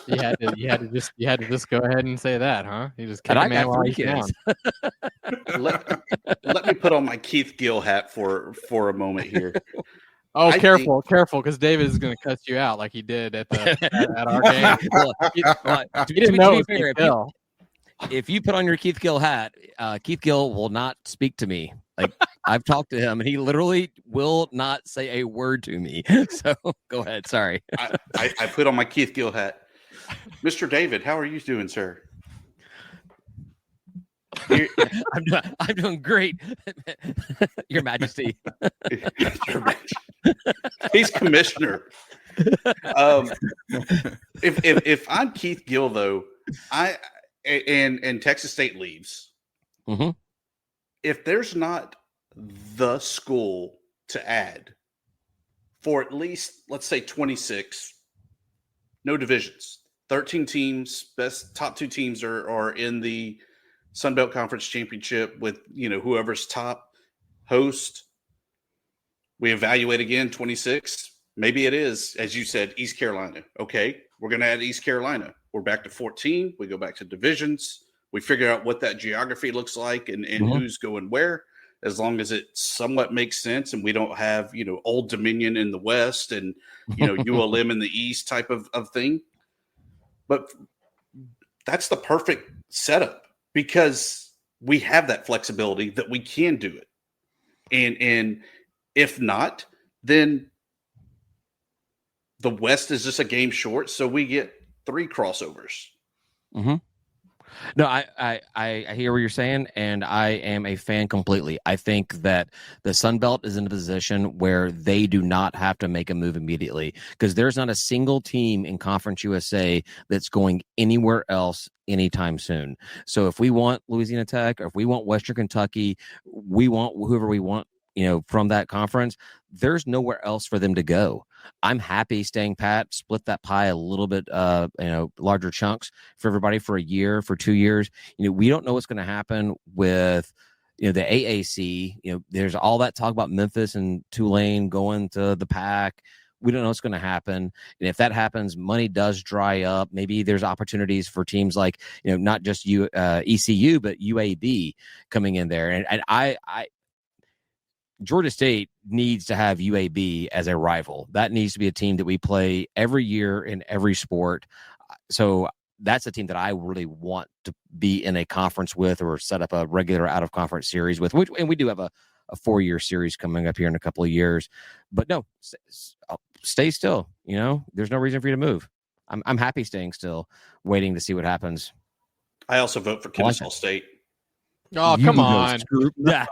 you had to just go ahead and say that, huh? You just kick a man while he's down. Let me put on my Keith Gill hat for a moment here. Oh, careful, because David is going to cuss you out like he did at our game. He didn't know Keith Gill. If you put on your Keith Gill hat, Keith Gill will not speak to me. Like, I've talked to him, and he literally will not say a word to me. So go ahead. Sorry. I put on my Keith Gill hat. Mr. David, how are you doing, sir? I'm doing great, Your Majesty. He's commissioner. If I'm Keith Gill, though, and Texas State leaves, if there's not the school to add for at least, let's say 26, no divisions, 13 teams, best top 2 teams are in the Sun Belt Conference Championship with, whoever's top host. We evaluate again 26. Maybe it is, as you said, East Carolina. Okay, we're going to add East Carolina. We're back to 14. We go back to divisions. We figure out what that geography looks like and who's going where, as long as it somewhat makes sense and we don't have, Old Dominion in the West and, ULM in the East type of thing. But that's the perfect setup because we have that flexibility that we can do it. And if not, then the West is just a game short. So we get 3 crossovers. Mm-hmm. No, I hear what you're saying, and I am a fan completely. I think that the Sun Belt is in a position where they do not have to make a move immediately because there's not a single team in Conference USA that's going anywhere else anytime soon. So if we want Louisiana Tech or if we want Western Kentucky, we want whoever we want, from that conference, there's nowhere else for them to go. I'm happy staying pat, split that pie a little bit, larger chunks for everybody for a year, for 2 years. We don't know what's going to happen with, the AAC. There's all that talk about Memphis and Tulane going to the PAC. We don't know what's going to happen. And if that happens, money does dry up. Maybe there's opportunities for teams like, not just ECU, but UAB coming in there. And I Georgia State needs to have UAB as a rival. That needs to be a team that we play every year in every sport. So that's a team that I really want to be in a conference with or set up a regular out-of-conference series with, and we do have a 4-year series coming up here in a couple of years. But no, stay still. There's no reason for you to move. I'm happy staying still, waiting to see what happens. I also vote for Kennesaw State. Oh, come on. No.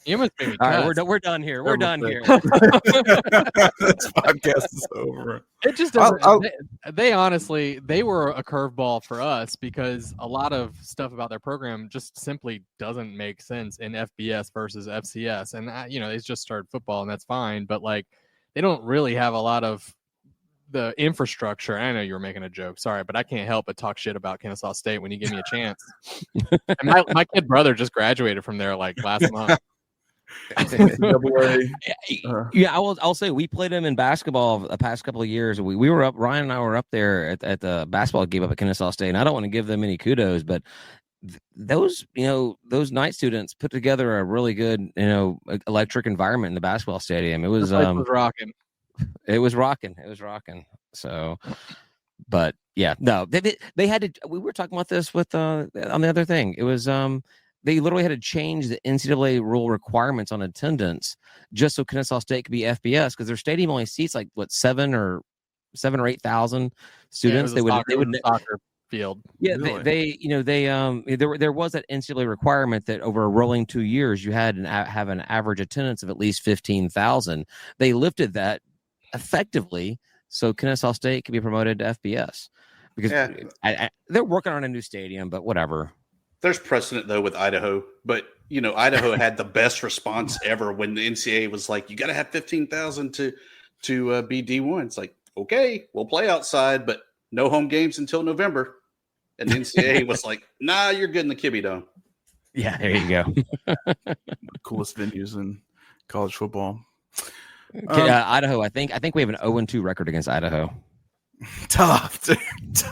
You must be. All right, we're done here. We're done here. This podcast is over. It just doesn't. They honestly, they were a curveball for us because a lot of stuff about their program just simply doesn't make sense in FBS versus FCS. And they just started football, and that's fine. But they don't really have a lot of the infrastructure. I know you were making a joke, sorry, but I can't help but talk shit about Kennesaw State when you give me a chance. And my kid brother just graduated from there last month. Yeah, I'll say we played them in basketball the past couple of years. We were up. Ryan and I were up there at the basketball game up at Kennesaw State, and I don't want to give them any kudos, but those night students put together a really good electric environment in the basketball stadium. It was rocking. It was rocking. So, but yeah, no, they had to. We were talking about this with on the other thing. It was they literally had to change the NCAA rule requirements on attendance just so Kennesaw State could be FBS because their stadium only seats 7 or 8,000 students. They would soccer field. Yeah, really? There was that NCAA requirement that over a rolling 2 years you had to have an average attendance of at least 15,000. They lifted that effectively so Kennesaw State could be promoted to FBS because they're working on a new stadium, but whatever. There's precedent though with Idaho, but Idaho had the best response ever when the NCAA was like, you got to have 15,000 to be D1. It's like, okay, we'll play outside, but no home games until November. And the NCAA was like, nah, you're good in the Kibbe Dome. Yeah, there you go. Coolest venues in college football. Idaho, I think we have an 0-2 record against Idaho. Tough. It's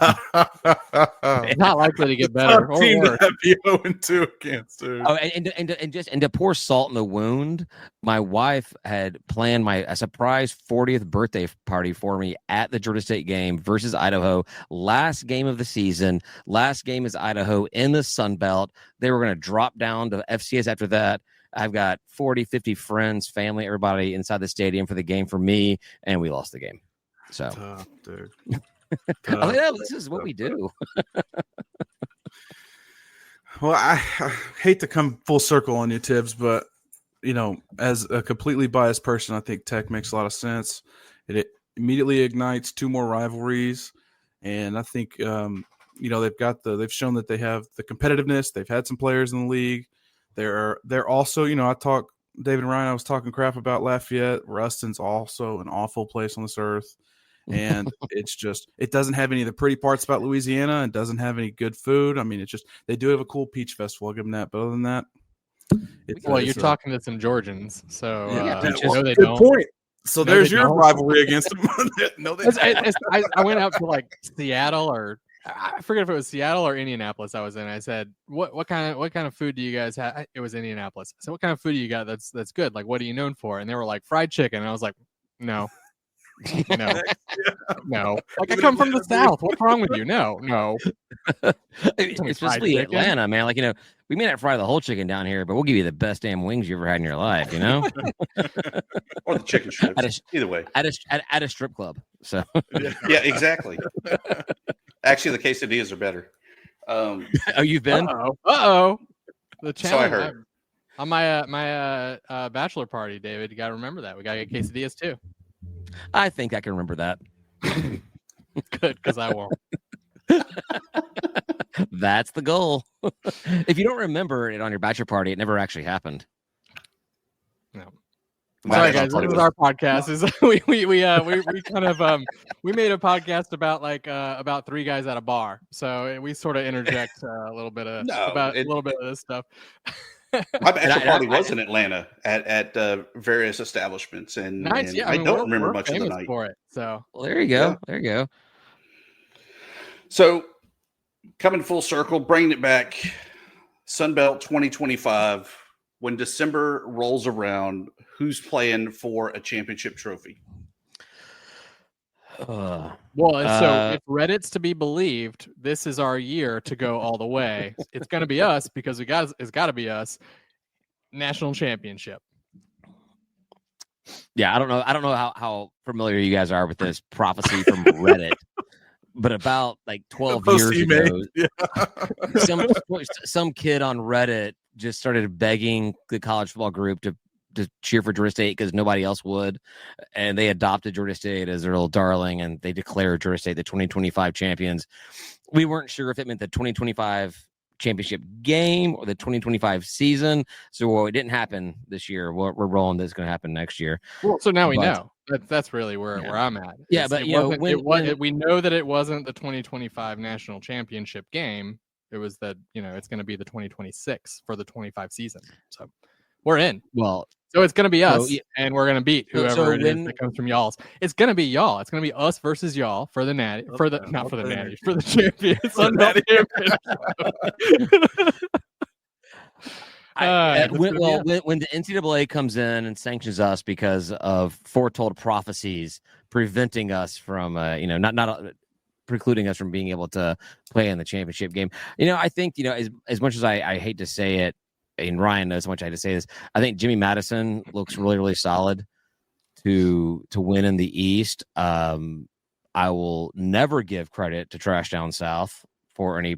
not likely to get better. Tough team to be 0-2 against, dude. Oh, and to pour salt in the wound, my wife had planned a surprise 40th birthday party for me at the Georgia State game versus Idaho. Last game of the season. Last game is Idaho in the Sun Belt. They were going to drop down to FCS after that. I've got 40, 50 friends, family, everybody inside the stadium for the game for me, and we lost the game. So, tough, dude. This is what we do. Well, I hate to come full circle on you, Tibbs, but as a completely biased person, I think Tech makes a lot of sense. It immediately ignites 2 more rivalries, and I think they've shown that they have the competitiveness. They've had some players in the league. They're also, David and Ryan, I was talking crap about Lafayette. Ruston's also an awful place on this earth. And it doesn't have any of the pretty parts about Louisiana and doesn't have any good food. I mean, they do have a cool peach festival. I'll give them that. But other than that, you're talking to some Georgians. So good point. So there's your rivalry against them. No, I went out to like Seattle, or I forget if it was Seattle or Indianapolis I was in. I said, what kind of food do you guys have? It was Indianapolis. So what kind of food do you got that's good? Like, what are you known for? And they were like, fried chicken. And I was like, no. No. Like, I come from the South. What's wrong with you? No. Especially Atlanta, man. Like, we may not fry the whole chicken down here, but we'll give you the best damn wings you ever had in your life, Or the chicken strips. Either way. At a strip club. So yeah, exactly. Actually, the quesadillas are better. Oh, you've been? Uh-oh. The challenge. So I heard. On my bachelor party, David, you got to remember that. We got to get quesadillas too. I think I can remember that. Good, because I won't. That's the goal. If you don't remember it on your bachelor party, it never actually happened. No. Sorry, guys. This is our podcast. We kind of we made a podcast about three guys at a bar. So we sort of interject a little bit of this stuff. My bachelor party was in Atlanta at various establishments, and, nice, and yeah. I don't remember much of the night. For it, so there you go. Yeah. There you go. So coming full circle, bringing it back, Sunbelt 2025. When December rolls around, who's playing for a championship trophy? So if Reddit's to be believed, this is our year to go all the way. It's going to be us because it's got to be us. National championship. Yeah, I don't know how familiar you guys are with this prophecy from Reddit, but about like 12 years ago, some kid on Reddit just started begging the college football group to cheer for Georgia State because nobody else would, and they adopted Georgia State as their little darling, and they declared Georgia State the 2025 champions. We weren't sure if it meant the 2025 championship game or the 2025 season, so it didn't happen this year. We're rolling that's going to happen next year. Well, so now we know. That's really where I'm at. Yeah, but we know that it wasn't the 2025 national championship game. It was that it's going to be the 2026 for the 25 season. So we're in. Well, so it's going to be us, and we're going to beat whoever it is that comes from y'all's. It's going to be y'all. It's going to be us versus y'all for the natty, for the champions. When the NCAA comes in and sanctions us because of foretold prophecies preventing us from, not precluding us from being able to play in the championship game. I think, as much as I hate to say it, and Ryan knows how much I had to say this, I think Jimmy Madison looks really, really solid to win in the East. I will never give credit to Trash Down South for any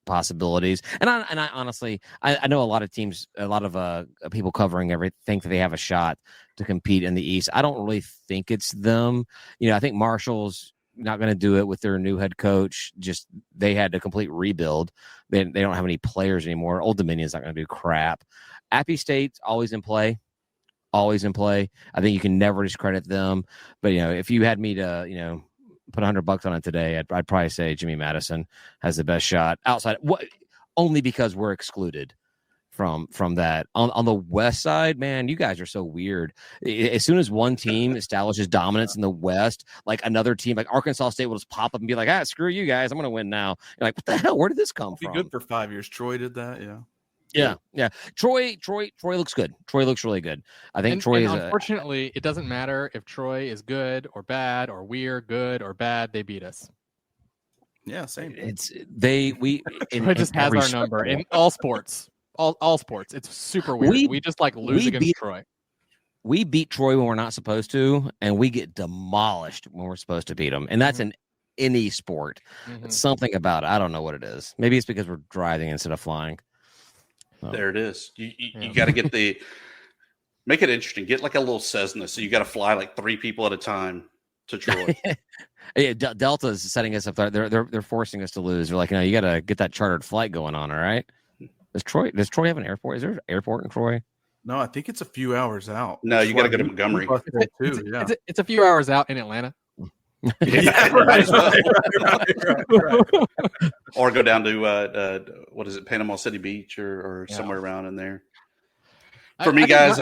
possibilities. And I honestly, I know a lot of teams, a lot of people covering everything think that they have a shot to compete in the East. I don't really think it's them. I think Marshall's not going to do it with their new head coach. Just they had a complete rebuild. They don't have any players anymore. Old Dominion's not going to do crap. Appy State's always in play. I think you can never discredit them. But if you had me to put $100 on it today, I'd probably say Jimmy Madison has the best shot outside. Only because we're excluded from that. On the West side, man, you guys are so weird. As soon as one team establishes dominance in the West, like another team, like Arkansas State will just pop up and be like, screw you guys, I'm going to win now. You're like, what the hell? Where did this come from? Good for 5 years. Troy did that, yeah. Troy looks good. Troy looks really good. I think Troy is. Unfortunately, it doesn't matter if Troy is good or bad, or we're good or bad. They beat us. Yeah, same. Troy just has our number in all sports. All sports. It's super weird. We just lose against Troy. We beat Troy when we're not supposed to, and we get demolished when we're supposed to beat them. And that's in any sport. It's something about it. I don't know what it is. Maybe it's because we're driving instead of flying. There it is. You got to get make it interesting. Get like a little Cessna. So you got to fly like 3 people at a time to Troy. Delta is setting us up. They're forcing us to lose. They're like, no, you got to get that chartered flight going on. All right. Does Troy have an airport? Is there an airport in Troy? No, I think it's a few hours out. No, you got to go to Montgomery. It's a few hours out in Atlanta. Right. Or go down to what is it, Panama City Beach or somewhere around in there. For me, guys,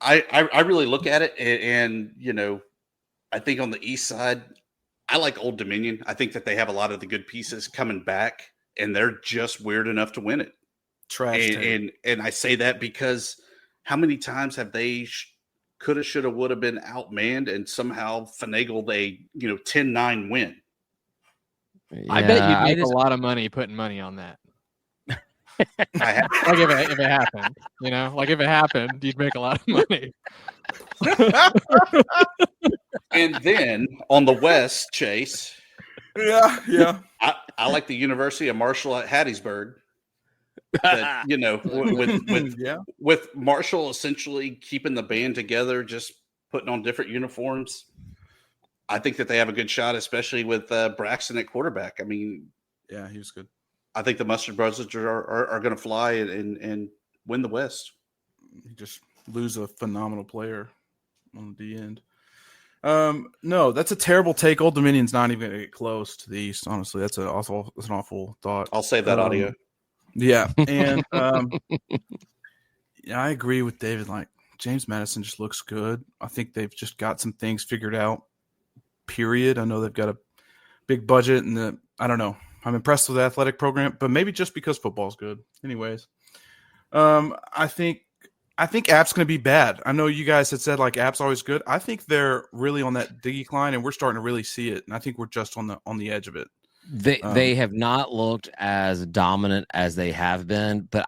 I really look at it, and I think on the east side, I like Old Dominion. I think that they have a lot of the good pieces coming back, and they're just weird enough to win it. Trash. And I say that because how many times have they coulda, shoulda, woulda been outmanned and somehow finagled a 10-9 win? Yeah, I bet you'd make a lot of money putting money on that. Like if it happened, like if it happened, you'd make a lot of money. And then on the west, Chase. Yeah. I like the University of Marshall at Hattiesburg. That, with Marshall essentially keeping the band together, just putting on different uniforms. I think that they have a good shot, especially with Braxton at quarterback. I mean, yeah, he was good. I think the Mustard Brothers are going to fly and win the West. You just lose a phenomenal player on the end. No, that's a terrible take. Old Dominion's not even going to get close to the East. Honestly, that's an awful thought. I'll save that audio. Yeah, and I agree with David. Like, James Madison just looks good. I think they've just got some things figured out. Period. I know they've got a big budget, and I don't know. I'm impressed with the athletic program, but maybe just because football's good. Anyways, I think App's going to be bad. I know you guys had said like App's always good. I think they're really on that decline, and we're starting to really see it. And I think we're just on the edge of it. They have not looked as dominant as they have been, but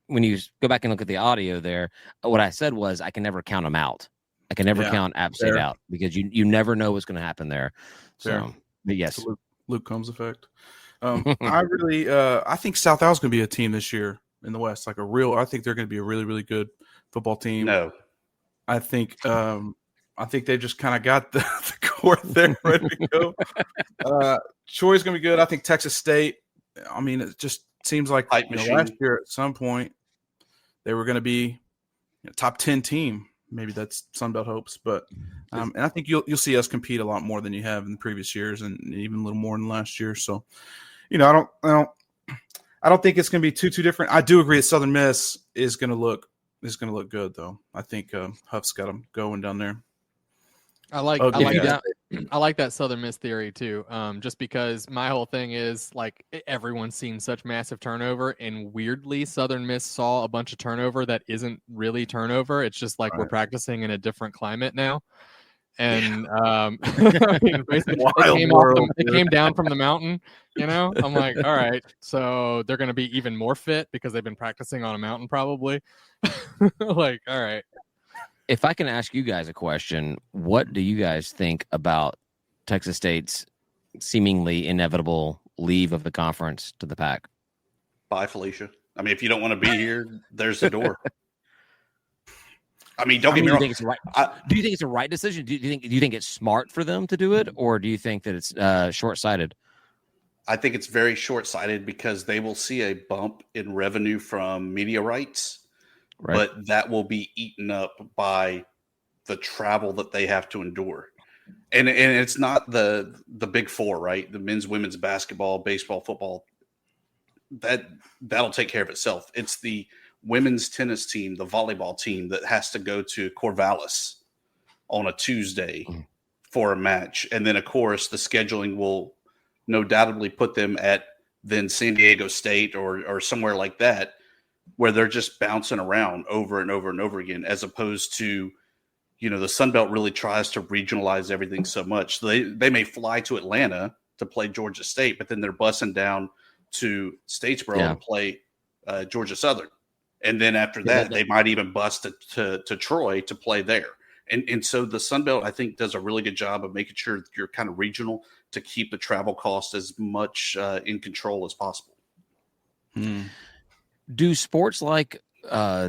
when you go back and look at the audio there, what I said was I can never count them out. I can never count App State out because you never know what's going to happen there. So, but yes, Luke Combs effect. I think South Al's going to be a team this year in the West, I think they're going to be a really, really good football team. No, I think they've just kind of got the core there ready to go. Troy's going to be good. I think Texas State. I mean, it just seems like last year at some point they were going to be a top 10 team. Maybe that's Sunbelt hopes, but and I think you'll see us compete a lot more than you have in the previous years, and even a little more than last year. So, I don't think it's going to be too different. I do agree that Southern Miss is going to look good though. I think Huff's got them going down there. I like that Southern Miss theory too. Just because my whole thing is like everyone's seen such massive turnover, and weirdly Southern Miss saw a bunch of turnover that isn't really turnover. It's just like we're practicing in a different climate now. And basically they came down from the mountain, I'm like, all right, so they're going to be even more fit because they've been practicing on a mountain probably. Like, all right. If I can ask you guys a question, what do you guys think about Texas State's seemingly inevitable leave of the conference to the Pac? Bye, Felicia. I mean, if you don't want to be here, there's the door. I mean, don't get me wrong. Do you think it's a right decision? Do you think it's smart for them to do it, or do you think that it's short-sighted? I think it's very short-sighted because they will see a bump in revenue from media rights. Right. But that will be eaten up by the travel that they have to endure. And it's not the big four, right? The men's, women's basketball, baseball, football. That'll take care of itself. It's the women's tennis team, the volleyball team that has to go to Corvallis on a Tuesday for a match. And then, of course, the scheduling will no doubtably put them at then San Diego State or somewhere like that, where they're just bouncing around over and over and over again, as opposed to, the Sun Belt really tries to regionalize everything so much. They may fly to Atlanta to play Georgia State, but then they're busing down to Statesboro to play Georgia Southern. And then after that, they might even bus to Troy to play there. And so the Sun Belt, I think, does a really good job of making sure you're kind of regional to keep the travel cost as much in control as possible. Do sports like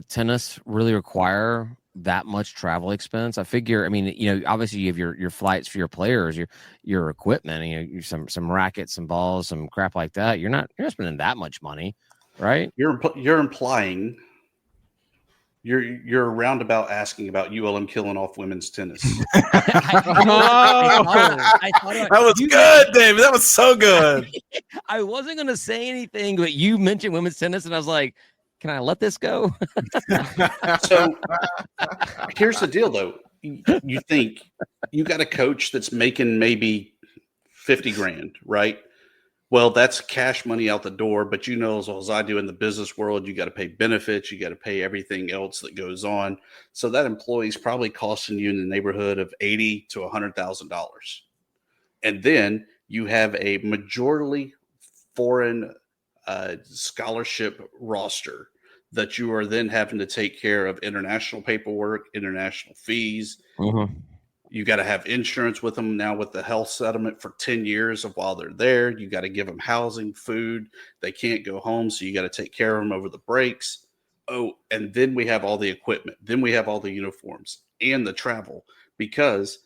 tennis really require that much travel expense. I figure, I mean, you know, obviously you have your flights for your players, your equipment, you know, some rackets, some balls, some crap like that. You're not spending that much money, right? You're implying you're roundabout asking about ULM killing off women's tennis. That was good, David. That was so good. I wasn't going to say anything, but you mentioned women's tennis, and I was like, can I let this go? So here's the deal, though. You think you got a coach that's making maybe 50 grand, right? Well, that's cash money out the door, but you know as well as I do in the business world, you got to pay benefits, you got to pay everything else that goes on. So that employee's probably costing you in the neighborhood of $80,000 to $100,000. And then you have a majority foreign scholarship roster that you are then having to take care of international paperwork, international fees. Mm-hmm. You got to have insurance with them now with the health settlement for 10 years of while they're there. You got to give them housing, food. They can't go home, so you got to take care of them over the breaks. Oh, and then we have all the equipment. Then we have all the uniforms and the travel, because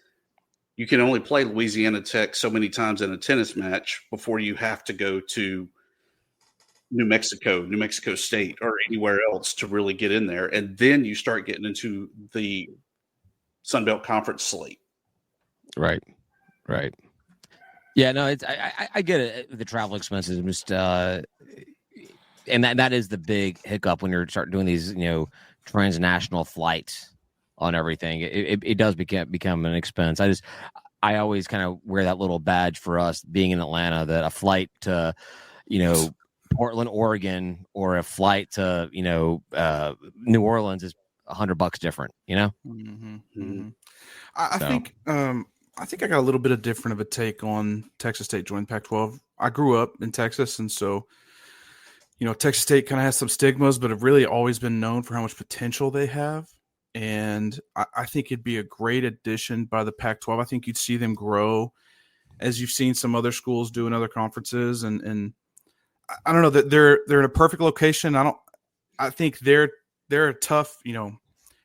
you can only play Louisiana Tech so many times in a tennis match before you have to go to New Mexico State, or anywhere else to really get in there. And then you start getting into the Sun Belt Conference slate. Right. Yeah, no, it's I get it. The travel expenses, just and that is the big hiccup when you're starting doing these, you know, transnational flights on everything. It does become an expense. I always kind of wear that little badge for us being in Atlanta, that a flight to, you know, Portland, Oregon, or a flight to, you know, New Orleans is $100 different, you know? Mm-hmm, mm-hmm. I think I got a little bit of different of a take on Texas State joining Pac-12. I grew up in Texas, and so, you know, Texas State kind of has some stigmas, but have really always been known for how much potential they have. And I think it'd be a great addition by the Pac-12. I think you'd see them grow, as you've seen some other schools do in other conferences. And I don't know that they're in a perfect location. I think they're a tough, you know,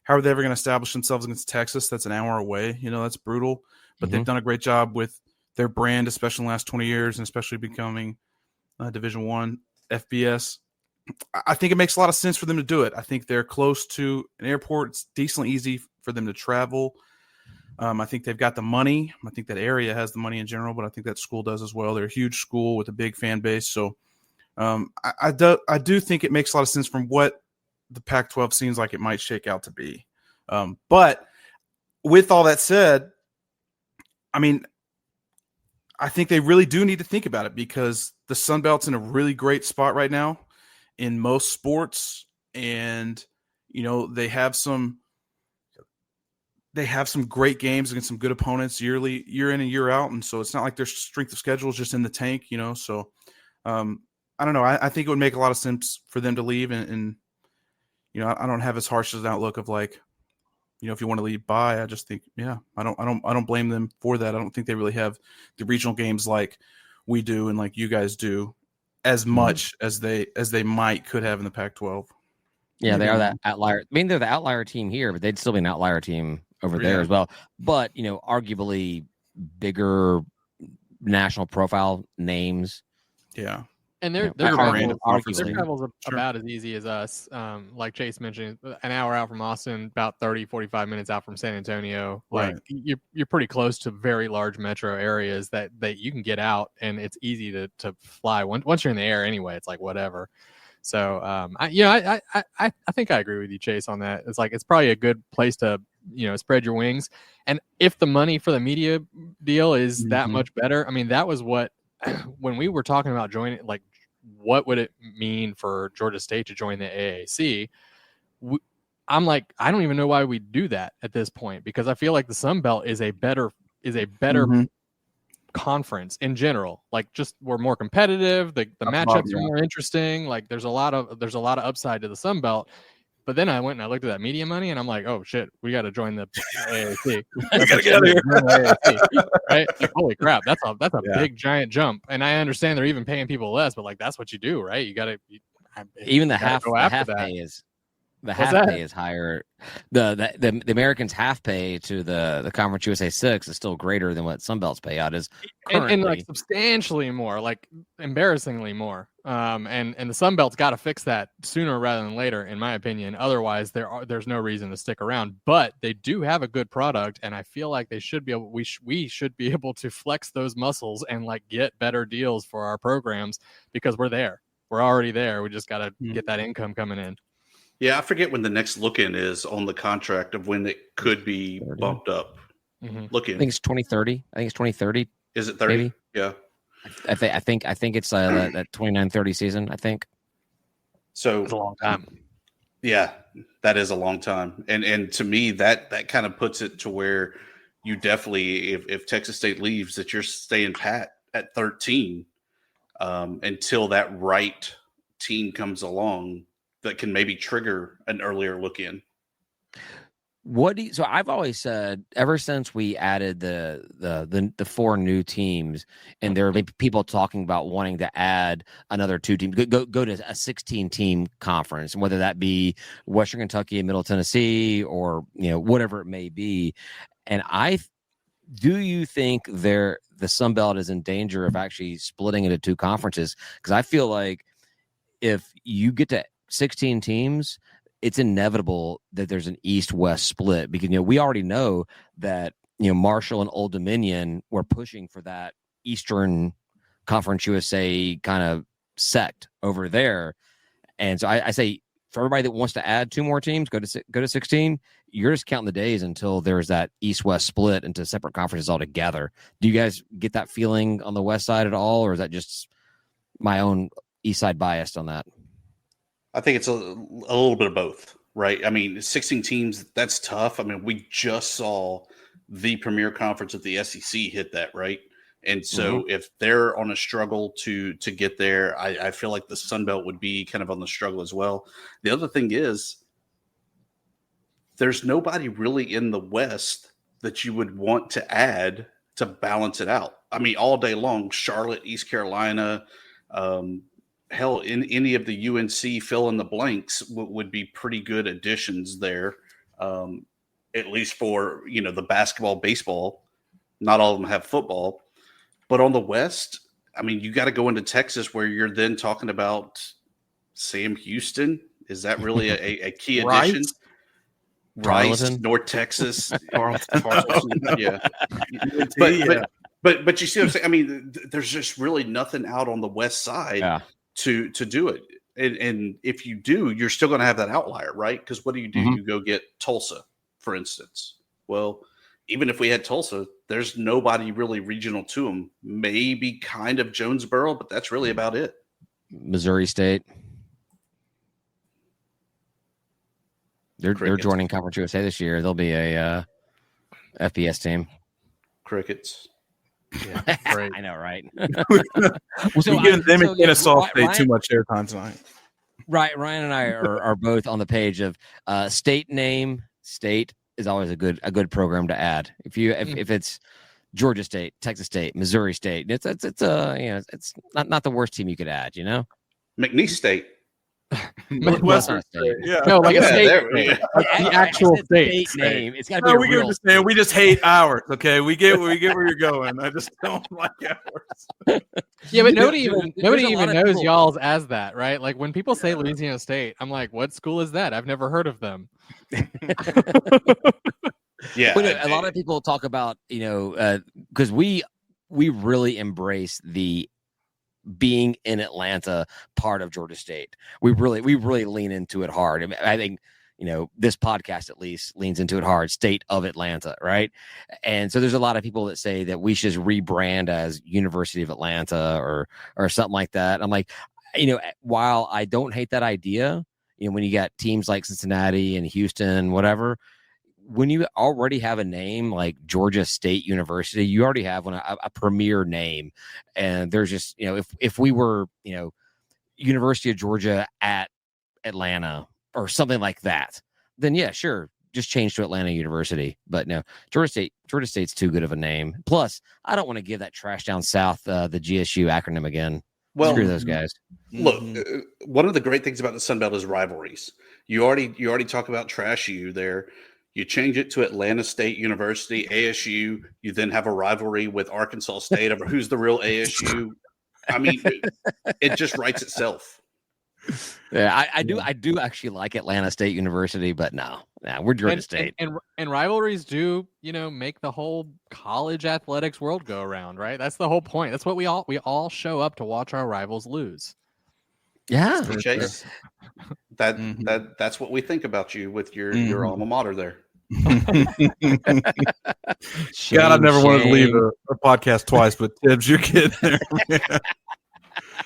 how are they ever going to establish themselves against Texas? That's an hour away. You know, that's brutal. But they've done a great job with their brand, especially in the last 20 years, and especially becoming Division I FBS. I think it makes a lot of sense for them to do it. I think they're close to an airport. It's decently easy for them to travel. I think they've got the money. I think that area has the money in general, but I think that school does as well. They're a huge school with a big fan base. So I do think it makes a lot of sense from what the Pac-12 seems like it might shake out to be. But with all that said, I mean, I think they really do need to think about it, because the Sun Belt's in a really great spot right now in most sports. And, you know, they have some great games against some good opponents year in and year out. And so it's not like their strength of schedule is just in the tank, you know? So I don't know. I think it would make a lot of sense for them to leave, and you know, I don't have as harsh as an outlook of like, you know, if you want to leave, bye. I just think, yeah, I don't blame them for that. I don't think they really have the regional games like we do and like you guys do as much as they could have in the Pac-12. Yeah, they are that outlier. I mean, they're the outlier team here, but they'd still be an outlier team over there as well. But, you know, arguably bigger national profile names. Yeah. And their travel's about as easy as us. Like Chase mentioned, an hour out from Austin, about 30, 45 minutes out from San Antonio. Like you're pretty close to very large metro areas that you can get out, and it's easy to fly. Once you're in the air anyway, it's like whatever. So I think I agree with you, Chase, on that. It's like it's probably a good place to, you know, spread your wings. And if the money for the media deal is that much better, I mean, that was what when we were talking about joining, like, what would it mean for Georgia State to join the AAC? I'm like, I don't even know why we do that at this point, because I feel like the Sun Belt is a better conference in general. Like, just we're more competitive. The matchups are more interesting. Like, there's a lot of upside to the Sun Belt. But then I went and I looked at that media money, and I'm like, oh shit, we got to join the AAC. We got to get out of here, right? Like, holy crap, that's a big giant jump. And I understand they're even paying people less, but like that's what you do, right? You got to even the half pay is. The half pay is higher. The Americans' half pay to the Conference USA 6 is still greater than what Sunbelt's payout is currently. And like substantially more, like embarrassingly more. And the Sunbelt's got to fix that sooner rather than later, in my opinion. Otherwise, there's no reason to stick around. But they do have a good product, and I feel like they should be able. We should be able to flex those muscles and like get better deals for our programs because we're there. We're already there. We just got to get that income coming in. Yeah, I forget when the next look-in is on the contract of when it could be bumped up. Look-in. I think it's 2030. I think it's 2030. Is it 30? Maybe? Yeah. I think it's that 29-30 season. I think. So it's a long time. Yeah, that is a long time, and to me that kind of puts it to where you definitely, if Texas State leaves, that you're staying pat at 13 until that right team comes along that can maybe trigger an earlier look in. So I've always said, ever since we added the 4 new teams, and there are people talking about wanting to add another 2 teams, go to a 16-team conference, and whether that be Western Kentucky and Middle Tennessee or whatever it may be. And do you think the Sun Belt is in danger of actually splitting into 2 conferences? Because I feel like if you get to 16 teams, it's inevitable that there's an East-West split, because we already know that Marshall and Old Dominion were pushing for that Eastern Conference USA kind of sect over there, and so I say for everybody that wants to add 2 more teams, go to 16. You're just counting the days until there's that East-West split into separate conferences altogether. Do you guys get that feeling on the West side at all, or is that just my own East side bias on that? I think it's a little bit of both, right? I mean, 16 teams, that's tough. I mean, we just saw the premier conference of the SEC hit that, right? And so if they're on a struggle to get there, I feel like the Sun Belt would be kind of on the struggle as well. The other thing is there's nobody really in the West that you would want to add to balance it out. I mean, all day long, Charlotte, East Carolina, hell, in any of the UNC fill in the blanks would be pretty good additions there, at least for the basketball, baseball. Not all of them have football, but on the West, I mean, you got to go into Texas where you're then talking about Sam Houston. Is that really a key addition? Rice, North Texas, Carlson, yeah. But you see what I'm saying? I mean, there's just really nothing out on the West side. Yeah. To do it. And if you do, you're still going to have that outlier, right? Because what do? You go get Tulsa, for instance. Well, even if we had Tulsa, there's nobody really regional to them. Maybe kind of Jonesboro, but that's really about it. Missouri State. They're joining Conference USA this year. They'll be a FBS team. Crickets. Yeah, great. I know, right? We're giving them and Kennesaw State too much airtime tonight. Right, Ryan and I are both on the page of state name. State is always a good program to add. If it's Georgia State, Texas State, Missouri State, it's not the worst team you could add. McNeese State. Northwestern State. Yeah. No, like a state. The actual state name. It's got to be a real state. We just hate ours. Okay, we get where you're going. I just don't like ours. Yeah, but nobody even knows y'all's as that, right? Like when people say Louisiana State, I'm like, what school is that? I've never heard of them. Yeah, a lot of people talk about because we really embrace the being in Atlanta part of Georgia State. We really lean into it hard. I mean, I think this podcast at least leans into it hard. State of Atlanta, right? And so there's a lot of people that say that we should just rebrand as University of Atlanta or something like that. I'm like, while I don't hate that idea, when you got teams like Cincinnati and Houston, whatever, when you already have a name like Georgia State University, you already have a premier name. And there's just, if we were, University of Georgia at Atlanta or something like that, then yeah, sure, just change to Atlanta University. But no, Georgia State's too good of a name. Plus, I don't want to give that trash down south the GSU acronym again. Well, screw those guys. Look, one of the great things about the Sun Belt is rivalries. You already talk about Trash U there. You change it to Atlanta State University, ASU. You then have a rivalry with Arkansas State over who's the real ASU. I mean, it just writes itself. Yeah, I do actually like Atlanta State University, but no, we're Georgia State. And rivalries do, make the whole college athletics world go around, right? That's the whole point. That's what we all show up to watch our rivals lose. Yeah, Chase. That's what we think about you with your alma mater there. God, I've never wanted to leave a podcast twice, but Tibbs, you're kidding there, man.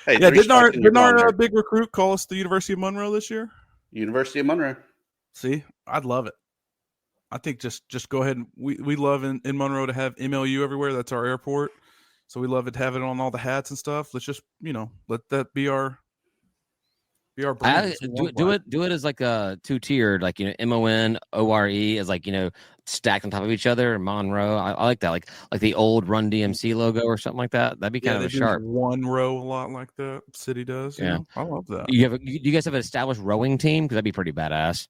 Hey, yeah, didn't our big recruit call us the University of Monroe this year? University of Monroe. See, I'd love it. I think just go ahead and we love in Monroe to have MLU everywhere. That's our airport, so we love it to have it on all the hats and stuff. Let's just let that be our brand. Do it as like a 2-tiered, like MONORE is like stacked on top of each other. Monroe, I like that, like the old Run DMC logo or something like that. That'd be kind of a sharp one row, a lot like that. City does. Yeah, I love that. Do you guys have an established rowing team? Because that'd be pretty badass.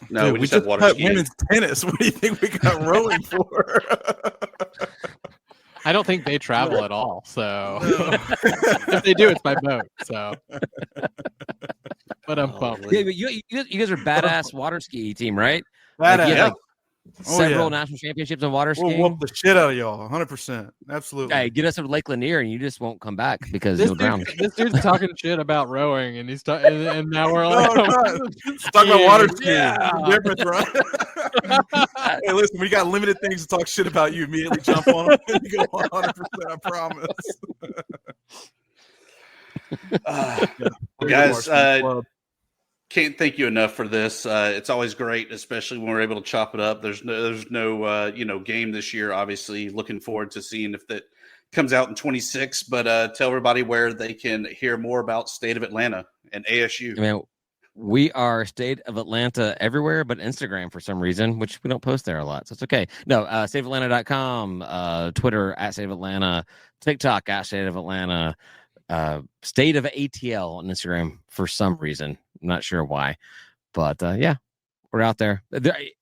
No, dude, we just have water skiing. Women's tennis. What do you think we got rowing for? I don't think they travel at all. So if they do, it's by boat. So, but I'm pumped. Yeah, but you guys are badass water ski team, right? Badass. Several national championships in water skiing. We'll whoop the shit out of y'all, 100%. Absolutely. Hey, get us to Lake Lanier, and you just won't come back because you'll drown. This dude's talking shit about rowing, and and now we're all talking about water skiing. Yeah. Difference, right? Hey, listen, we got limited things to talk shit about. You immediately jump on them and you go 100%. I promise. Guys, can't thank you enough for this. It's always great, especially when we're able to chop it up. There's no game this year. Obviously, looking forward to seeing if that comes out in 26. But tell everybody where they can hear more about State of Atlanta and ASU. Man, we are State of Atlanta everywhere, but Instagram for some reason, which we don't post there a lot, so it's okay. No, stateofatlanta.com, Twitter @StateOfAtlanta, TikTok @StateOfAtlanta. State of ATL on Instagram for some reason. I'm not sure why, but yeah, we're out there.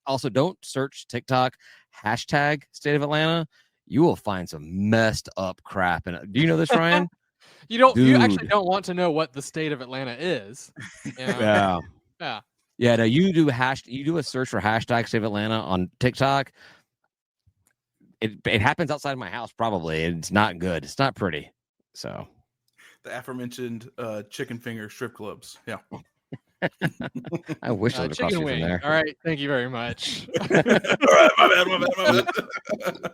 Also, don't search TikTok #State of Atlanta. You will find some messed up crap. And do you know this, Ryan? You actually don't want to know what the State of Atlanta is. Yeah. No, you do a search for #State of Atlanta on TikTok. It happens outside of my house. Probably it's not good. It's not pretty. So. The aforementioned chicken finger strip clubs. Yeah. I wish I would have crossed you from there. All right. Thank you very much. All right. My bad.